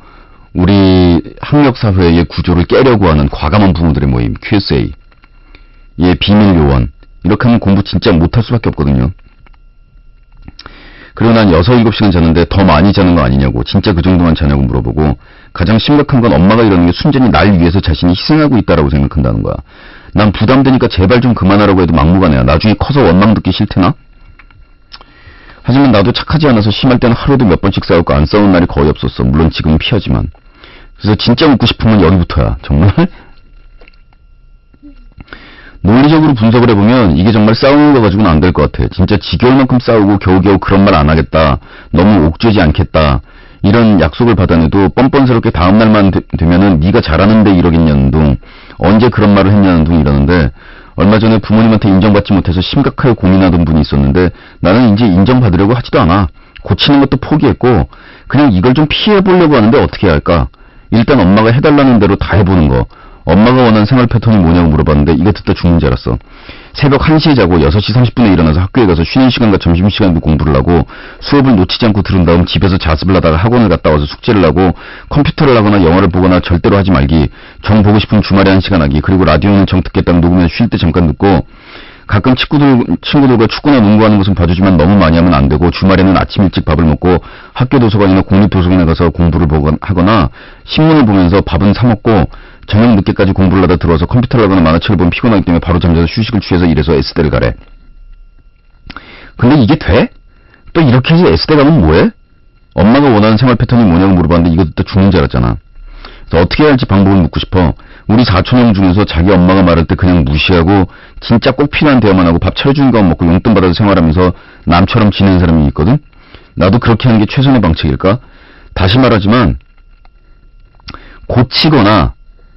우리 학력사회의 구조를 깨려고 하는 과감한 부모들의 모임, QSA. 예, 비밀 요원. 이렇게 하면 공부 진짜 못할 수밖에 없거든요. 그리고 난 6, 7시간 자는데 더 많이 자는 거 아니냐고, 진짜 그 정도만 자냐고 물어보고, 가장 심각한 건 엄마가 이러는 게 순전히 날 위해서 자신이 희생하고 있다라고 생각한다는 거야. 난 부담되니까 제발 좀 그만하라고 해도 막무가내야. 나중에 커서 원망 듣기 싫대나? 하지만 나도 착하지 않아서 심할 때는 하루도 몇 번씩 싸우고 안 싸운 날이 거의 없었어. 물론 지금은 피하지만. 그래서 진짜 웃고 싶으면 여기부터야. 정말? 논리적으로 분석을 해보면 이게 정말 싸우는 거 가지고는 안 될 것 같아. 진짜 지겨울 만큼 싸우고 겨우겨우 그런 말 안 하겠다. 너무 옥죄지 않겠다. 이런 약속을 받아내도 뻔뻔스럽게 다음날만 되면은 네가 잘하는데 이러겠냐는 둥, 언제 그런 말을 했냐는 둥 이러는데, 얼마 전에 부모님한테 인정받지 못해서 심각하게 고민하던 분이 있었는데 나는 이제 인정받으려고 하지도 않아. 고치는 것도 포기했고 그냥 이걸 좀 피해보려고 하는데 어떻게 해야 할까? 일단 엄마가 해달라는 대로 다 해보는 거. 엄마가 원하는 생활 패턴이 뭐냐고 물어봤는데 이거 듣다 죽는 줄 알았어. 새벽 1시에 자고 6시 30분에 일어나서 학교에 가서 쉬는 시간과 점심시간도 공부를 하고 수업을 놓치지 않고 들은 다음 집에서 자습을 하다가 학원을 갔다 와서 숙제를 하고 컴퓨터를 하거나 영화를 보거나 절대로 하지 말기. 정 보고 싶은 주말에 1시간 하기. 그리고 라디오는 정 듣겠다는 녹음에 쉴 때 잠깐 듣고 가끔 친구들과 축구나 농구하는 것은 봐주지만 너무 많이 하면 안 되고 주말에는 아침 일찍 밥을 먹고 학교 도서관이나 공립도서관에 가서 공부를 하거나 신문을 보면서 밥은 사 먹고 저녁 늦게까지 공부를 하다 들어와서 컴퓨터를 하거나 만화책을 보면 피곤하기 때문에 바로 잠자서 휴식을 취해서 이래서 S대를 가래. 근데 이게 돼? 또 이렇게 해서 S대 가면 뭐해? 엄마가 원하는 생활 패턴이 뭐냐고 물어봤는데 이거 듣다 죽는 줄 알았잖아. 그래서 어떻게 해야 할지 방법을 묻고 싶어. 우리 사촌형 중에서 자기 엄마가 말할 때 그냥 무시하고 진짜 꼭 필요한 대화만 하고 밥 차려주는 것만 먹고 용돈 받아서 생활하면서 남처럼 지내는 사람이 있거든? 나도 그렇게 하는 게 최선의 방책일까? 다시 말하지만 고치거나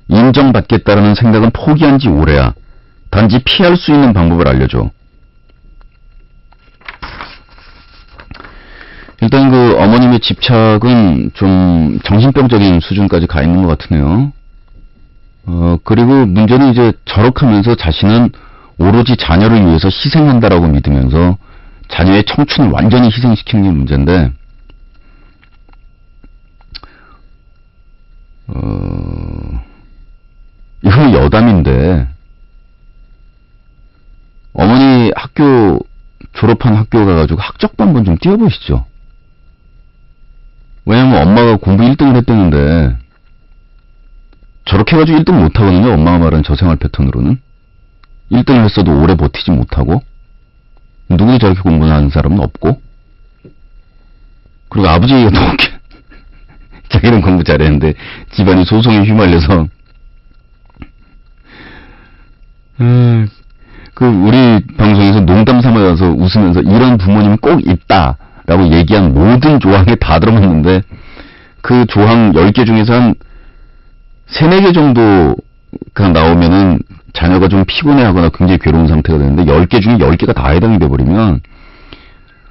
인정받겠다라는 생각은 포기한 지 오래야. 단지 피할 수 있는 방법을 알려줘. 일단 그 어머님의 집착은 좀 정신병적인 수준까지 가 있는 것 같으네요. 그리고 문제는 이제 저럭하면서 자신은 오로지 자녀를 위해서 희생한다라고 믿으면서 자녀의 청춘을 완전히 희생시키는 게 문제인데, 이건 여담인데, 어머니 학교, 졸업한 학교 가가지고 학적도 한번 좀 띄워보시죠. 왜냐면 엄마가 공부 1등을 했다는데, 저렇게 해가지고 1등 못하거든요. 엄마가 말한 저 생활 패턴으로는. 1등을 했어도 오래 버티지 못하고, 누구도 저렇게 공부하는 사람은 없고, 그리고 아버지가 또 자기는 공부 잘했는데 집안이 소송에 휘말려서 그 우리 방송에서 농담 삼아서 웃으면서 이런 부모님 꼭 있다라고 얘기한 모든 조항에 다 들어맞는데, 그 조항 10개 중에서 한 3, 4개 정도가 나오면은 자녀가 좀 피곤해하거나 굉장히 괴로운 상태가 되는데 10개 중에 10개가 다 해당이 돼버리면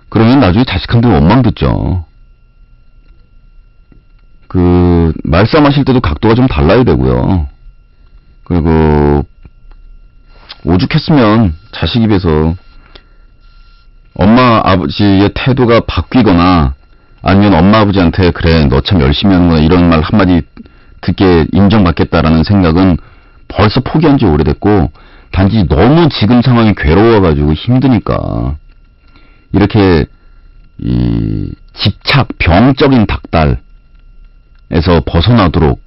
그러면 나중에 자식한테 원망 듣죠. 그 말싸움하실 때도 각도가 좀 달라야 되고요. 그리고 오죽했으면 자식 입에서 엄마 아버지의 태도가 바뀌거나 아니면 엄마 아버지한테 그래 너 참 열심히 하는구나 이런 말 한마디 듣게 인정받겠다라는 생각은 벌써 포기한 지 오래됐고, 단지 너무 지금 상황이 괴로워가지고 힘드니까 이렇게 이 집착 병적인 닭달에서 벗어나도록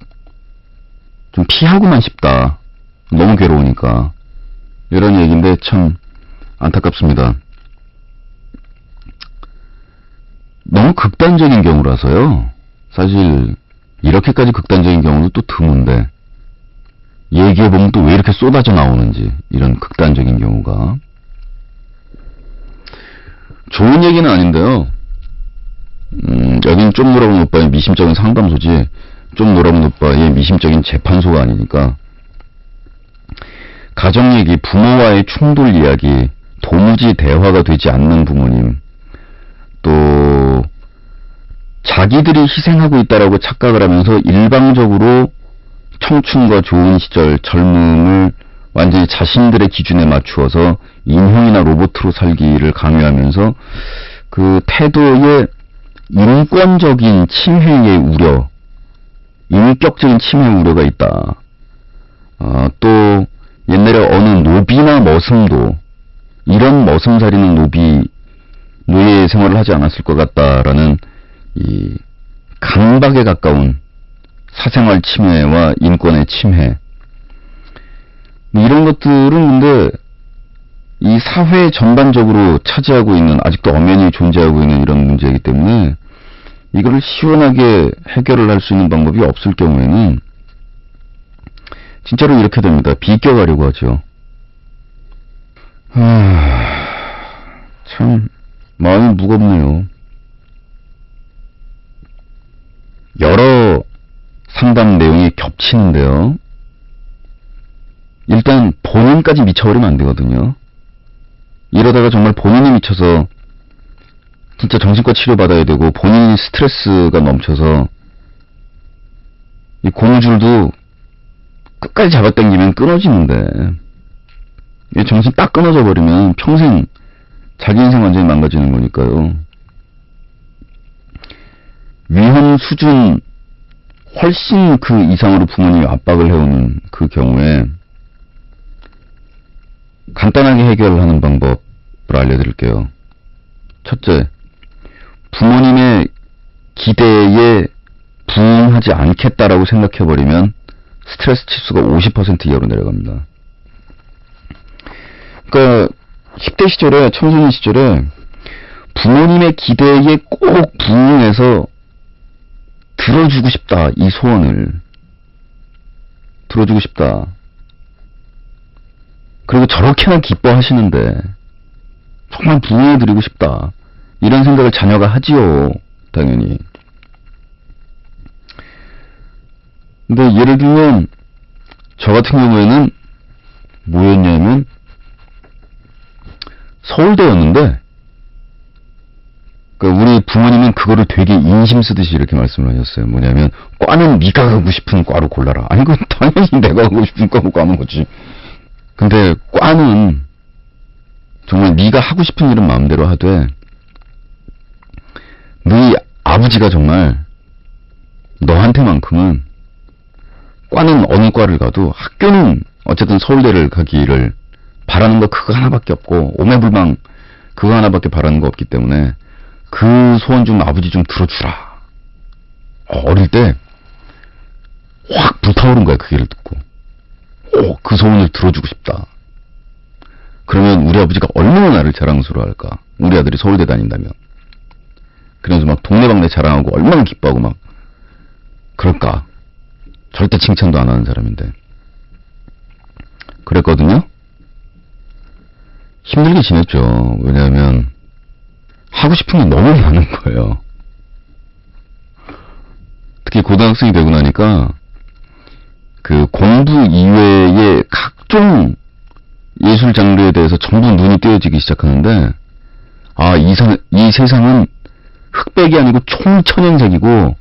좀 피하고만 싶다. 너무 괴로우니까. 이런 얘기인데 참 안타깝습니다. 너무 극단적인 경우라서요. 사실 이렇게까지 극단적인 경우는 또 드문데, 얘기해보면 또 왜 이렇게 쏟아져 나오는지, 이런 극단적인 경우가. 좋은 얘기는 아닌데요. 여긴 좀 물어본 오빠의 미심쩍은 상담소지, 좀 놀아본 오빠의 미심적인 재판소가 아니니까. 가정 얘기, 부모와의 충돌 이야기, 도무지 대화가 되지 않는 부모님, 또 자기들이 희생하고 있다라고 착각을 하면서 일방적으로 청춘과 좋은 시절, 젊음을 완전히 자신들의 기준에 맞추어서 인형이나 로봇으로 살기를 강요하면서 그 태도의 인권적인 침해의 우려, 인격적인 침해 우려가 있다. 또 옛날에 어느 노비나 머슴도 이런 머슴살이는 노예 생활을 하지 않았을 것 같다라는 이 강박에 가까운 사생활 침해와 인권의 침해, 이런 것들은 근데 이 사회 전반적으로 차지하고 있는, 아직도 엄연히 존재하고 있는 이런 문제이기 때문에 이거를 시원하게 해결을 할 수 있는 방법이 없을 경우에는 진짜로 이렇게 됩니다. 비껴가려고 하죠. 참 마음이 무겁네요. 여러 상담 내용이 겹치는데요. 일단 본인까지 미쳐버리면 안 되거든요. 이러다가 정말 본인이 미쳐서 진짜 정신과 치료받아야 되고, 본인이 스트레스가 넘쳐서 이 고무줄도 끝까지 잡아당기면 끊어지는데, 정신 딱 끊어져 버리면 평생 자기 인생 완전히 망가지는 거니까요. 위험 수준 훨씬 그 이상으로 부모님이 압박을 해오는 그 경우에 간단하게 해결을 하는 방법을 알려드릴게요. 첫째, 부모님의 기대에 부응하지 않겠다라고 생각해버리면 스트레스 지수가 50% 이하로 내려갑니다. 그러니까 10대 시절에, 청소년 시절에 부모님의 기대에 꼭 부응해서 들어주고 싶다, 이 소원을 들어주고 싶다. 그리고 저렇게나 기뻐하시는데 정말 부응해드리고 싶다, 이런 생각을 자녀가 하지요, 당연히. 근데 예를 들면 저 같은 경우에는 뭐였냐면 서울대였는데, 그러니까 우리 부모님은 그거를 되게 인심 쓰듯이 이렇게 말씀을 하셨어요. 뭐냐면, 과는 네가 가고 싶은 과로 골라라. 아니, 그건 당연히 내가 가고 싶은 과로 가는 거지. 근데 과는 정말 네가 하고 싶은 일은 마음대로 하되, 너희 아버지가 정말 너한테만큼은 과는 어느 과를 가도 학교는 어쨌든 서울대를 가기를 바라는 거 그거 하나밖에 없고, 오매불망 그거 하나밖에 바라는 거 없기 때문에 그 소원 좀 아버지 좀 들어주라. 어릴 때 확 불타오른 거야, 그 얘기를 듣고. 그 소원을 들어주고 싶다. 그러면 우리 아버지가 얼마나 나를 자랑스러워할까, 우리 아들이 서울대 다닌다면. 그래서 막 동네방네 자랑하고 얼마나 기뻐하고 막 그럴까. 절대 칭찬도 안 하는 사람인데 그랬거든요. 힘들게 지냈죠. 왜냐하면 하고 싶은 게 너무 많은 거예요. 특히 고등학생이 되고 나니까 그 공부 이외의 각종 예술 장르에 대해서 전부 눈이 띄어지기 시작하는데, 이 세상은 흑백이 아니고 총천연색이고,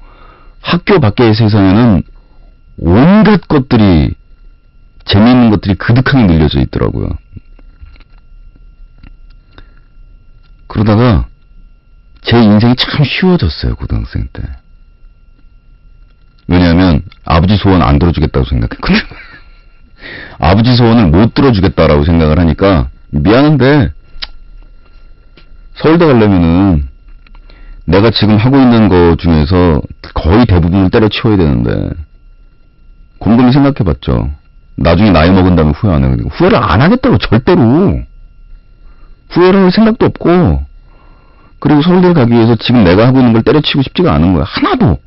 학교 밖의 세상에는 온갖 것들이, 재미있는 것들이 그득하게 늘려져 있더라고요. 그러다가 제 인생이 참 쉬워졌어요, 고등학생 때. 왜냐하면 아버지 소원 안 들어주겠다고 생각했거든. 아버지 소원을 못 들어주겠다라고 생각을 하니까, 미안한데 서울대 가려면은 내가 지금 하고 있는 거 중에서 거의 대부분을 때려치워야 되는데, 곰곰이 생각해봤죠. 나중에 나이 먹은 다음에 후회 안 해. 후회를 안 하겠다고, 절대로. 후회를 할 생각도 없고, 그리고 서울대를 가기 위해서 지금 내가 하고 있는 걸 때려치고 싶지가 않은 거야, 하나도.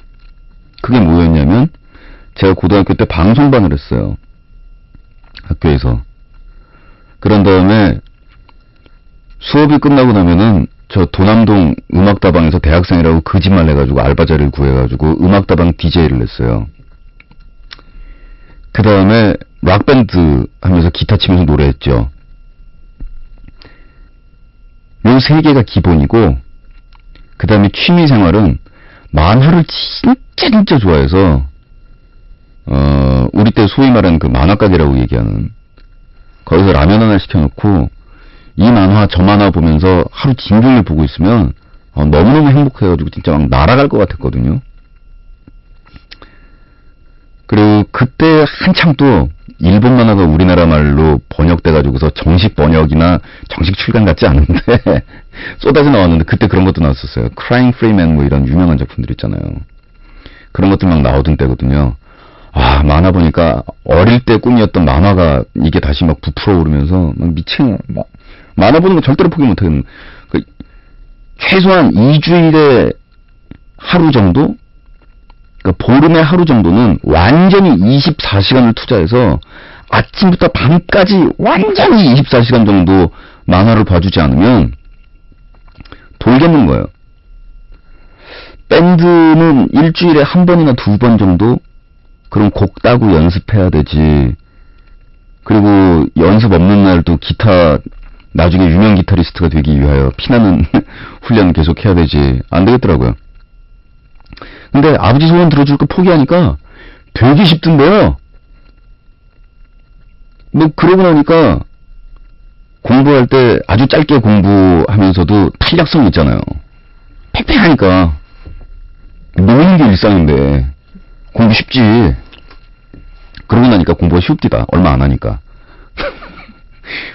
그게 뭐였냐면, 제가 고등학교 때 방송반을 했어요, 학교에서. 그런 다음에 수업이 끝나고 나면은 저 도남동 음악다방에서 대학생이라고 거짓말 해가지고 알바 자리를 구해가지고 음악다방 DJ를 했어요. 그 다음에 락밴드 하면서 기타 치면서 노래했죠. 요 세 개가 기본이고, 그 다음에 취미생활은 만화를 진짜 좋아해서 우리 때 소위 말하는 그 만화가게라고 얘기하는, 거기서 라면 하나 시켜놓고 이 만화 저 만화 보면서 하루 종일 보고 있으면 너무너무 행복해가지고 진짜 막 날아갈 것 같았거든요. 그리고 그때 한창 또 일본 만화가 우리나라 말로 번역돼가지고서 정식 번역이나 정식 출간 같지 않은데 쏟아져 나왔는데, 그때 그런 것도 나왔었어요. Crying Freeman 뭐 이런 유명한 작품들 있잖아요. 그런 것들 막 나오던 때거든요. 아, 만화 보니까 어릴 때 꿈이었던 만화가 이게 다시 막 부풀어 오르면서 막 미치는, 막 만화 보는 거 절대로 포기 못하겠는, 최소한 2주일에 하루 정도? 그러니까 보름에 하루 정도는 완전히 24시간을 투자해서 아침부터 밤까지 완전히 24시간 정도 만화를 봐주지 않으면 돌겠는 거예요. 밴드는 일주일에 한 번이나 두 번 정도 그럼 곡 따고 연습해야 되지. 그리고 연습 없는 날도 기타, 나중에 유명 기타리스트가 되기 위하여 피나는 훈련 계속 해야 되지. 안 되겠더라고요. 근데 아버지 소원 들어줄 거 포기하니까 되게 쉽던데요. 뭐 그러고 나니까 공부할 때 아주 짧게 공부하면서도 탄력성 있잖아요. 팩팩하니까 노는 게 일상인데 공부 쉽지. 그러고 나니까 공부가 쉽디다. 얼마 안 하니까.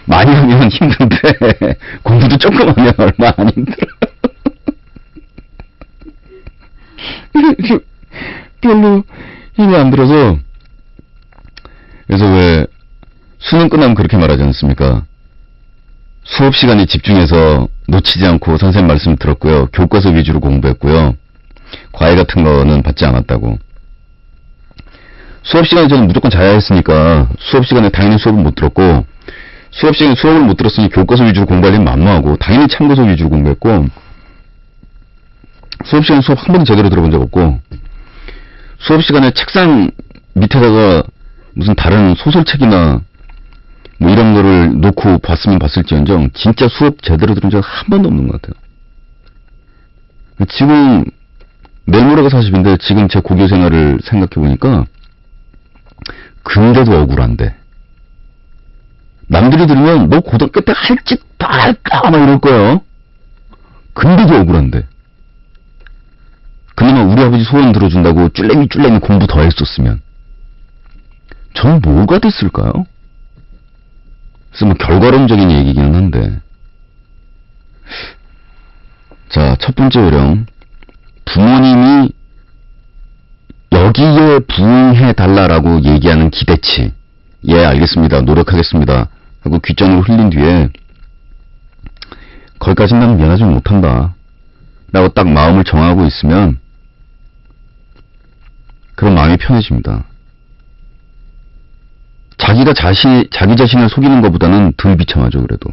많이 하면 힘든데 공부도 조금 하면 얼마 안 힘들어. 별로 힘이 안 들어서. 그래서 왜 수능 끝나면 그렇게 말하지 않습니까? 수업 시간에 집중해서 놓치지 않고 선생님 말씀 들었고요. 교과서 위주로 공부했고요. 과외 같은 거는 받지 않았다고. 수업 시간에 저는 무조건 자야 했으니까 수업 시간에 당연히 수업을 못 들었고, 수업 시간에 수업을 못 들었으니 교과서 위주로 공부하려면 만무하고 당연히 참고서 위주로 공부했고, 수업 시간에 수업 한 번도 제대로 들어본 적 없고, 수업 시간에 책상 밑에다가 무슨 다른 소설책이나 뭐 이런 거를 놓고 봤으면 봤을지언정 진짜 수업 제대로 들은 적 한 번도 없는 것 같아요. 지금 내일 모레가 40인데 지금 제 고교 생활을 생각해보니까 근데도 억울한데, 남들이 들으면 너 고등학교 때 할 짓 다 할까 막 이럴 거예요. 근데도 억울한데, 그나마 우리 아버지 소원 들어준다고 쫄래미 공부 더 했었으면 전 뭐가 됐을까요? 그래서 뭐 결과론적인 얘기기는 한데, 자, 첫 번째 요령, 부모님이 여기에 부응해달라라고 얘기하는 기대치. 예, 알겠습니다. 노력하겠습니다. 하고 귓전으로 흘린 뒤에 거기까진 나는 미안하지 못한다 라고 딱 마음을 정하고 있으면 그런 마음이 편해집니다. 자기 자신을 속이는 것보다는 덜 비참하죠, 그래도.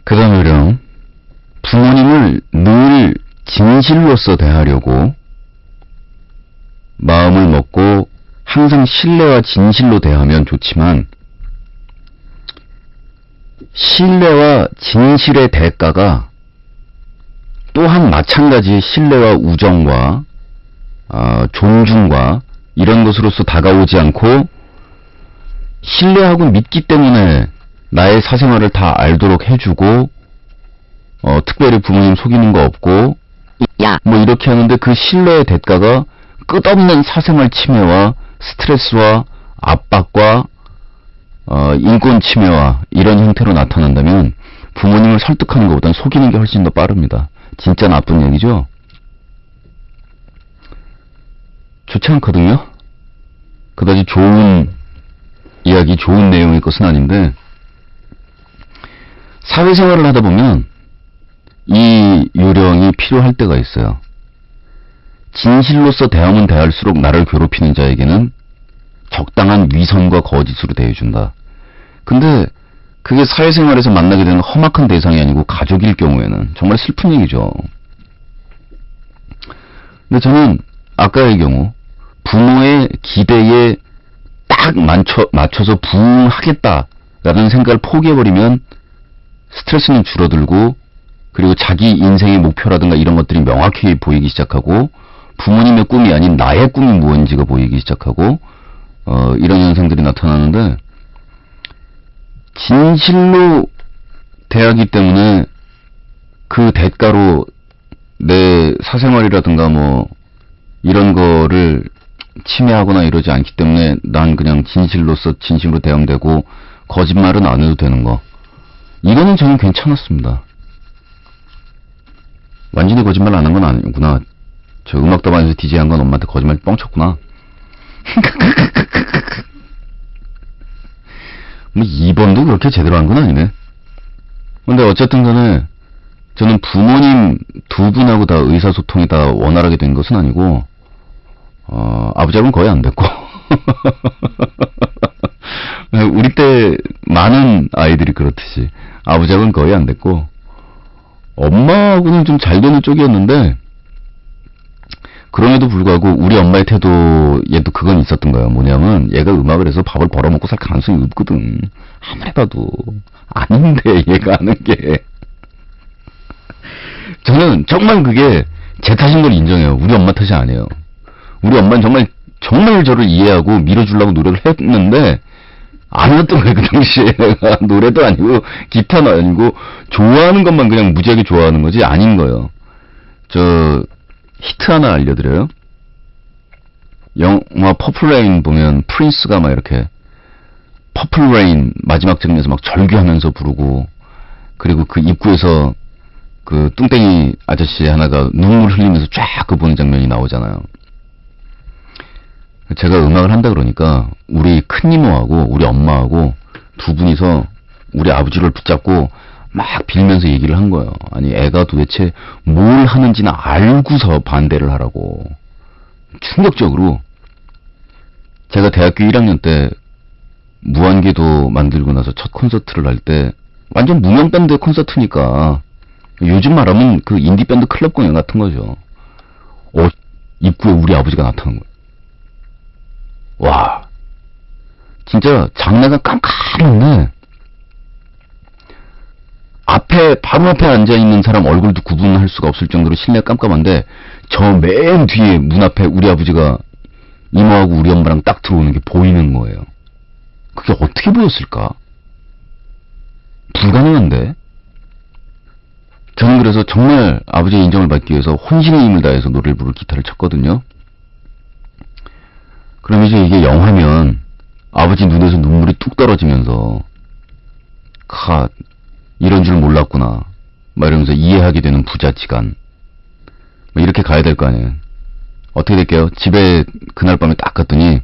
그 다음 요령, 부모님을 늘 진실로서 대하려고 마음을 먹고 항상 신뢰와 진실로 대하면 좋지만, 신뢰와 진실의 대가가 또한 마찬가지 신뢰와 우정과 존중과 이런 것으로서 다가오지 않고, 신뢰하고 믿기 때문에 나의 사생활을 다 알도록 해주고 특별히 부모님 속이는 거 없고 뭐 이렇게 하는데, 그 신뢰의 대가가 끝없는 사생활 침해와 스트레스와 압박과 인권 침해와 이런 형태로 나타난다면 부모님을 설득하는 것보다는 속이는 게 훨씬 더 빠릅니다. 진짜 나쁜 얘기죠? 좋지 않거든요? 그다지 좋은 이야기, 좋은 내용의 것은 아닌데, 사회생활을 하다 보면 이 요령이 필요할 때가 있어요. 진실로서 대하면 대할수록 나를 괴롭히는 자에게는 적당한 위선과 거짓으로 대해준다. 근데 그게 사회생활에서 만나게 되는 험악한 대상이 아니고 가족일 경우에는 정말 슬픈 얘기죠. 근데 저는 아까의 경우 부모의 기대에 딱 맞춰서 부응하겠다라는 생각을 포기해버리면 스트레스는 줄어들고, 그리고 자기 인생의 목표라든가 이런 것들이 명확히 보이기 시작하고, 부모님의 꿈이 아닌 나의 꿈이 무엇인지가 보이기 시작하고, 이런 현상들이 나타나는데, 진실로 대하기 때문에 그 대가로 내 사생활이라든가 뭐 이런 거를 침해하거나 이러지 않기 때문에 난 그냥 진실로서 진심으로 대하면 되고 거짓말은 안 해도 되는 거, 이거는 저는 괜찮았습니다. 완전히 거짓말 안 한 건 아니구나. 저 음악다방에서 DJ 한 건 엄마한테 거짓말 뻥쳤구나. 뭐 2번도 그렇게 제대로 한 건 아니네. 근데 어쨌든 간에 저는 부모님 두 분하고 다 의사소통이 다 원활하게 된 것은 아니고, 아버지하고는 거의 안 됐고. 우리 때 많은 아이들이 그렇듯이 아버지하고는 거의 안 됐고, 엄마하고는 좀 잘 되는 쪽이었는데, 그럼에도 불구하고 우리 엄마의 태도에도 그건 있었던 거예요. 뭐냐면 얘가 음악을 해서 밥을 벌어먹고 살 가능성이 없거든. 아무리 봐도 아닌데 얘가 하는 게. 저는 정말 그게 제 탓인 걸 인정해요. 우리 엄마 탓이 아니에요. 우리 엄마는 정말 저를 이해하고 밀어주려고 노력을 했는데 안 했던 거예요. 그 당시에 내가 노래도 아니고 기타도 아니고 좋아하는 것만 그냥 무지하게 좋아하는 거지 아닌 거예요. 히트 하나 알려드려요. 영화 퍼플레인 보면 프린스가 막 이렇게 퍼플레인 마지막 장면에서 막 절규하면서 부르고, 그리고 그 입구에서 그 뚱땡이 아저씨 하나가 눈물 흘리면서 쫙 그 보는 장면이 나오잖아요. 제가 음악을 한다 그러니까 우리 큰 이모하고 우리 엄마하고 두 분이서 우리 아버지를 붙잡고 막 빌면서 얘기를 한 거예요. 아니 애가 도대체 뭘 하는지는 알고서 반대를 하라고. 충격적으로 제가 대학교 1학년 때 무한궤도 만들고 나서 첫 콘서트를 할 때 완전 무명밴드 콘서트니까 요즘 말하면 그 인디밴드 클럽 공연 같은 거죠. 입구에 우리 아버지가 나타난 거예요. 와, 진짜 장내가 깜깜했네. 바로 앞에 앉아있는 사람 얼굴도 구분할 수가 없을 정도로 실내가 깜깜한데, 저 맨 뒤에 문 앞에 우리 아버지가 이모하고 우리 엄마랑 딱 들어오는 게 보이는 거예요. 그게 어떻게 보였을까? 불가능한데? 저는 그래서 정말 아버지의 인정을 받기 위해서 혼신의 힘을 다해서 노래를 부를 기타를 쳤거든요. 그럼 이제 이게 영화면 아버지 눈에서 눈물이 뚝 떨어지면서 이런 줄 몰랐구나 막 이러면서 이해하게 되는 부자지간 이렇게 가야 될 거 아니에요. 어떻게 될게요? 집에 그날 밤에 딱 갔더니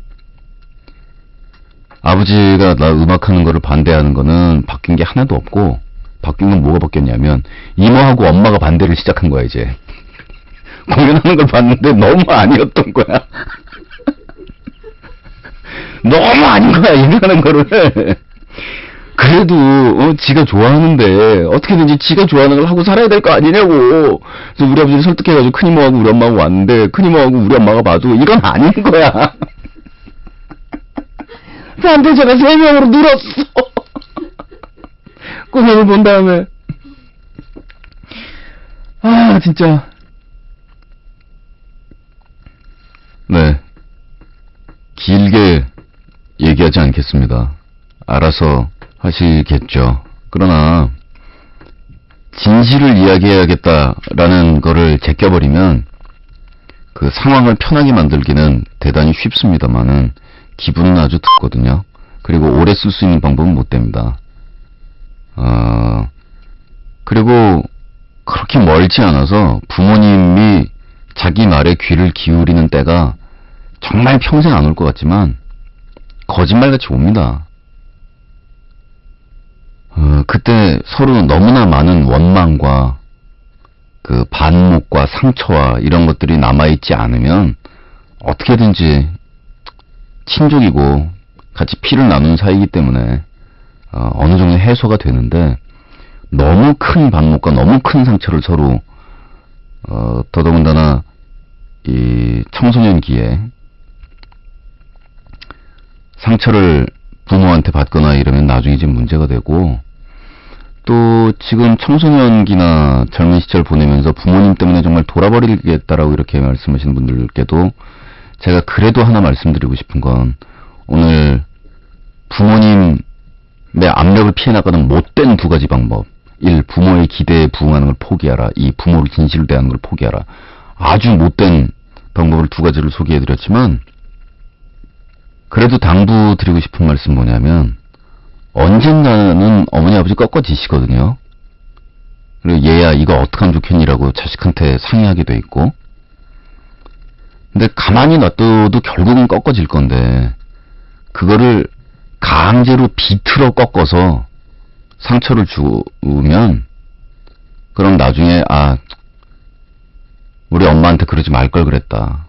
아버지가 나 음악하는 거를 반대하는 거는 바뀐 게 하나도 없고, 바뀐 건 뭐가 바뀌었냐면 이모하고 엄마가 반대를 시작한 거야. 이제 공연하는 걸 봤는데 너무 아니었던 거야. 너무 아닌 거야 얘기하는 거를. 그래도 지가 좋아하는데 어떻게든지 지가 좋아하는 걸 하고 살아야 될 거 아니냐고. 그래서 우리 아버지를 설득해가지고 큰이모하고 우리 엄마하고 왔는데, 큰이모하고 우리 엄마가 봐도 이건 아닌 거야. 반대자가 3명으로 늘었어. 공연을 본 다음에 진짜. 네, 길게 얘기하지 않겠습니다. 알아서 하시겠죠. 그러나 진실을 이야기해야겠다라는 거를 제껴버리면 그 상황을 편하게 만들기는 대단히 쉽습니다만은 기분은 아주 덥거든요. 그리고 오래 쓸 수 있는 방법은 못 됩니다. 그리고 그렇게 멀지 않아서 부모님이 자기 말에 귀를 기울이는 때가 정말 평생 안 올 것 같지만 거짓말같이 옵니다. 그때 서로 너무나 많은 원망과 그 반목과 상처와 이런 것들이 남아있지 않으면 어떻게든지 친족이고 같이 피를 나누는 사이이기 때문에 어느 정도 해소가 되는데 너무 큰 반목과 너무 큰 상처를 서로 더더군다나 이 청소년기에 상처를 부모한테 받거나 이러면 나중에 이제 문제가 되고, 또 지금 청소년기나 젊은 시절 보내면서 부모님 때문에 정말 돌아버리겠다라고 이렇게 말씀하시는 분들께도 제가 그래도 하나 말씀드리고 싶은 건, 오늘 부모님의 압력을 피해 나가는 못된 두 가지 방법. 1. 부모의 기대에 부응하는 걸 포기하라. 2. 부모를 진실로 대하는 걸 포기하라. 아주 못된 방법을 두 가지를 소개해드렸지만, 그래도 당부드리고 싶은 말씀 뭐냐면, 언젠가는 어머니 아버지 꺾어지시거든요. 그리고 얘야 이거 어떡하면 좋겠니라고 자식한테 상의하게 돼 있고, 근데 가만히 놔둬도 결국은 꺾어질 건데, 그거를 강제로 비틀어 꺾어서 상처를 주면, 그럼 나중에 우리 엄마한테 그러지 말 걸 그랬다.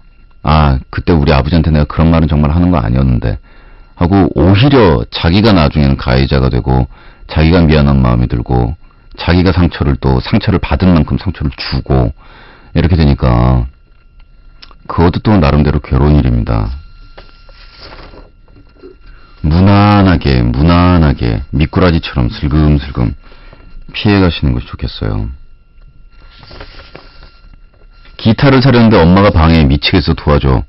그때 우리 아버지한테 내가 그런 말은 정말 하는 거 아니었는데 하고, 오히려 자기가 나중에는 가해자가 되고 자기가 미안한 마음이 들고 자기가 상처를 받은 만큼 상처를 주고 이렇게 되니까 그것도 또 나름대로 괴로운 일입니다. 무난하게 미꾸라지처럼 슬금슬금 피해가시는 것이 좋겠어요. 기타를 사려는데 엄마가 방해해. 미치겠어, 도와줘.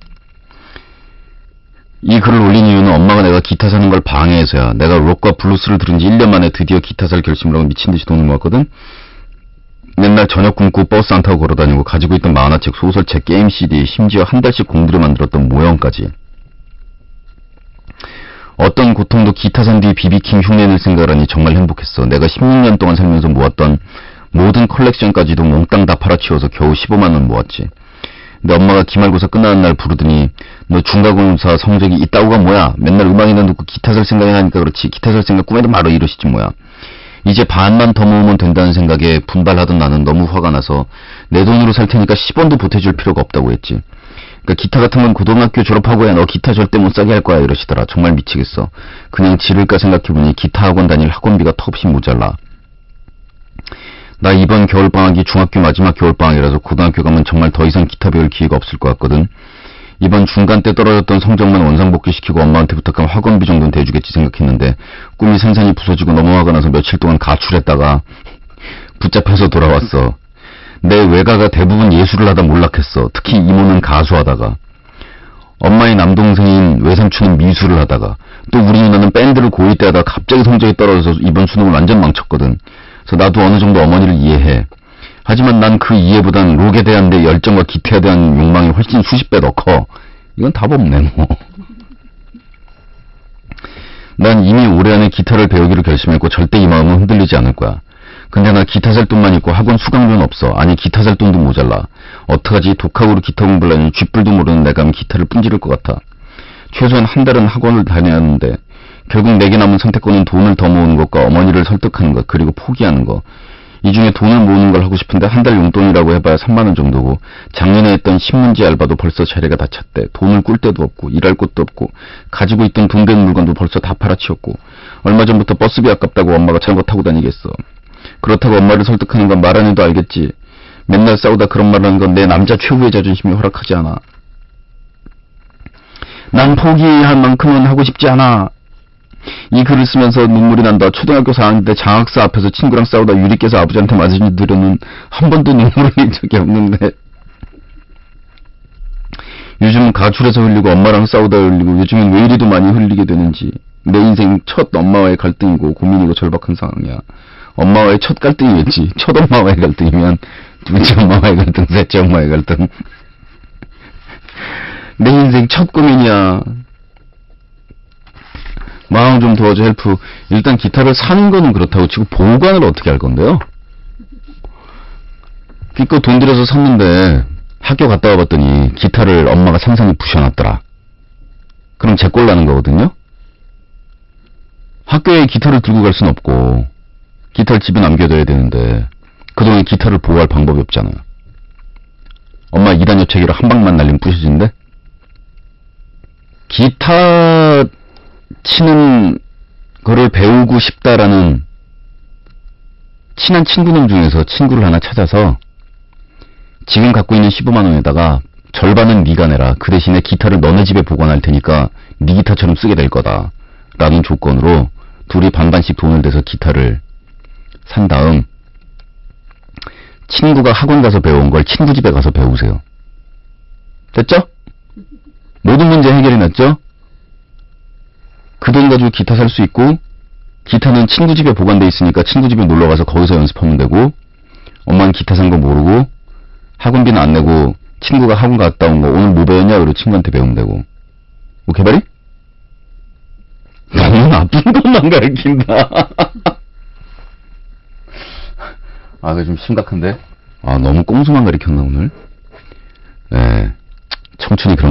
이 글을 올린 이유는 엄마가 내가 기타 사는 걸 방해해서야. 내가 록과 블루스를 들은 지 1년 만에 드디어 기타 살 결심을 하고 미친듯이 돈을 모았거든. 맨날 저녁 굶고 버스 안 타고 걸어다니고 가지고 있던 만화책, 소설책, 게임 CD, 심지어 한 달씩 공들여 만들었던 모형까지. 어떤 고통도 기타 산 뒤 비비킹 흉내낼 생각을 하니 정말 행복했어. 내가 16년 동안 살면서 모았던 모든 컬렉션까지도 몽땅 다 팔아치워서 겨우 15만 원 모았지. 근데 엄마가 기말고사 끝나는 날 부르더니, 너 중간고사 성적이 이따구가 뭐야? 맨날 음악이나 듣고 기타 살 생각이 나니까 그렇지. 기타 살 생각 꿈에도 말어 이러시지 뭐야. 이제 반만 더 모으면 된다는 생각에 분발하던 나는 너무 화가 나서 내 돈으로 살 테니까 10원도 보태줄 필요가 없다고 했지. 그러니까 기타 같은 건 고등학교 졸업하고 야 너 기타 절대 못 사게 할 거야 이러시더라. 정말 미치겠어. 그냥 지를까 생각해보니 기타 학원 다닐 학원비가 턱없이 모자라. 나 이번 겨울방학이 중학교 마지막 겨울방학이라서 고등학교 가면 정말 더 이상 기타 배울 기회가 없을 것 같거든. 이번 중간 때 떨어졌던 성적만 원상복귀시키고 엄마한테 부탁하면 학원비 정도는 대주겠지 생각했는데 꿈이 산산이 부서지고 너무 화가 나서 며칠 동안 가출했다가 붙잡혀서 돌아왔어. 내 외가가 대부분 예술을 하다 몰락했어. 특히 이모는 가수하다가, 엄마의 남동생인 외삼촌은 미술을 하다가, 또 우리 누나는 밴드를 고1 때 하다가 갑자기 성적이 떨어져서 이번 수능을 완전 망쳤거든. 그래서 나도 어느 정도 어머니를 이해해. 하지만 난 그 이해보단 록에 대한 내 열정과 기타에 대한 욕망이 훨씬 수십 배 더 커. 이건 답 없네 뭐. 난 이미 올해 안에 기타를 배우기로 결심했고 절대 이 마음은 흔들리지 않을 거야. 근데 나 기타 살 돈만 있고 학원 수강료는 없어. 아니 기타 살 돈도 모자라. 어떡하지? 독학으로 기타 공부를 하니 쥐뿔도 모르는 내가 하면 기타를 뿜지를 것 같아. 최소한 한 달은 학원을 다녀야 하는데 결국 내게 남은 선택권은 돈을 더 모으는 것과 어머니를 설득하는 것, 그리고 포기하는 것. 이 중에 돈을 모으는 걸 하고 싶은데 한 달 용돈이라고 해봐야 3만 원 정도고, 작년에 했던 신문지 알바도 벌써 자리가 다 찼대. 돈을 꿀 데도 없고 일할 곳도 없고 가지고 있던 돈 되는 물건도 벌써 다 팔아치웠고, 얼마 전부터 버스비 아깝다고 엄마가 자전거 타고 다니겠어. 그렇다고 엄마를 설득하는 건 말 안 해도 알겠지. 맨날 싸우다 그런 말 하는 건 내 남자 최후의 자존심이 허락하지 않아. 난 포기할 만큼은 하고 싶지 않아. 이 글을 쓰면서 눈물이 난다. 초등학교 4학년 때 장학사 앞에서 친구랑 싸우다 유리 깨서 아버지한테 맞은 뒤로는 한 번도 눈물을 흘린 적이 없는데, 요즘은 가출해서 흘리고 엄마랑 싸우다 흘리고 요즘엔 왜 이리도 많이 흘리게 되는지. 내 인생 첫 엄마와의 갈등이고 고민이고 절박한 상황이야. 엄마와의 첫 갈등이겠지. 첫 엄마와의 갈등이면 둘째 엄마와의 갈등, 셋째 엄마의 갈등. 내 인생 첫 고민이야. 마음 좀 도와줘, 헬프. 일단 기타를 사는 거는 그렇다고 치고 보관을 어떻게 할 건데요? 기껏 돈 들여서 샀는데 학교 갔다 와봤더니 기타를 엄마가 산산이 부셔놨더라. 그럼 제 꼴 나는 거거든요? 학교에 기타를 들고 갈 순 없고 기타를 집에 남겨둬야 되는데 그동안 기타를 보호할 방법이 없잖아요. 엄마 2단여 체계로 한 방만 날리면 부셔진대? 기타 치는 그거를 배우고 싶다라는 친한 친구놈 중에서 친구를 하나 찾아서 지금 갖고 있는 15만 원에다가 절반은 네가 내라. 그 대신에 기타를 너네 집에 보관할 테니까 네 기타처럼 쓰게 될 거다. 라는 조건으로 둘이 반반씩 돈을 내서 기타를 산 다음 친구가 학원 가서 배운 걸 친구 집에 가서 배우세요. 됐죠? 모든 문제 해결이 났죠? 그 돈 가지고 기타 살 수 있고 기타는 친구 집에 보관돼 있으니까 친구 집에 놀러가서 거기서 연습하면 되고 엄마는 기타 산 거 모르고 학원비는 안 내고 친구가 학원 갔다 온 거 오늘 뭐 배웠냐? 그리고 친구한테 배우면 되고 뭐 개발이? 너무 나쁜 것만 가르친다. 아, 그게 좀 심각한데? 아, 너무 꼼수만 가르쳤나, 오늘? 예. 청춘이 그런 거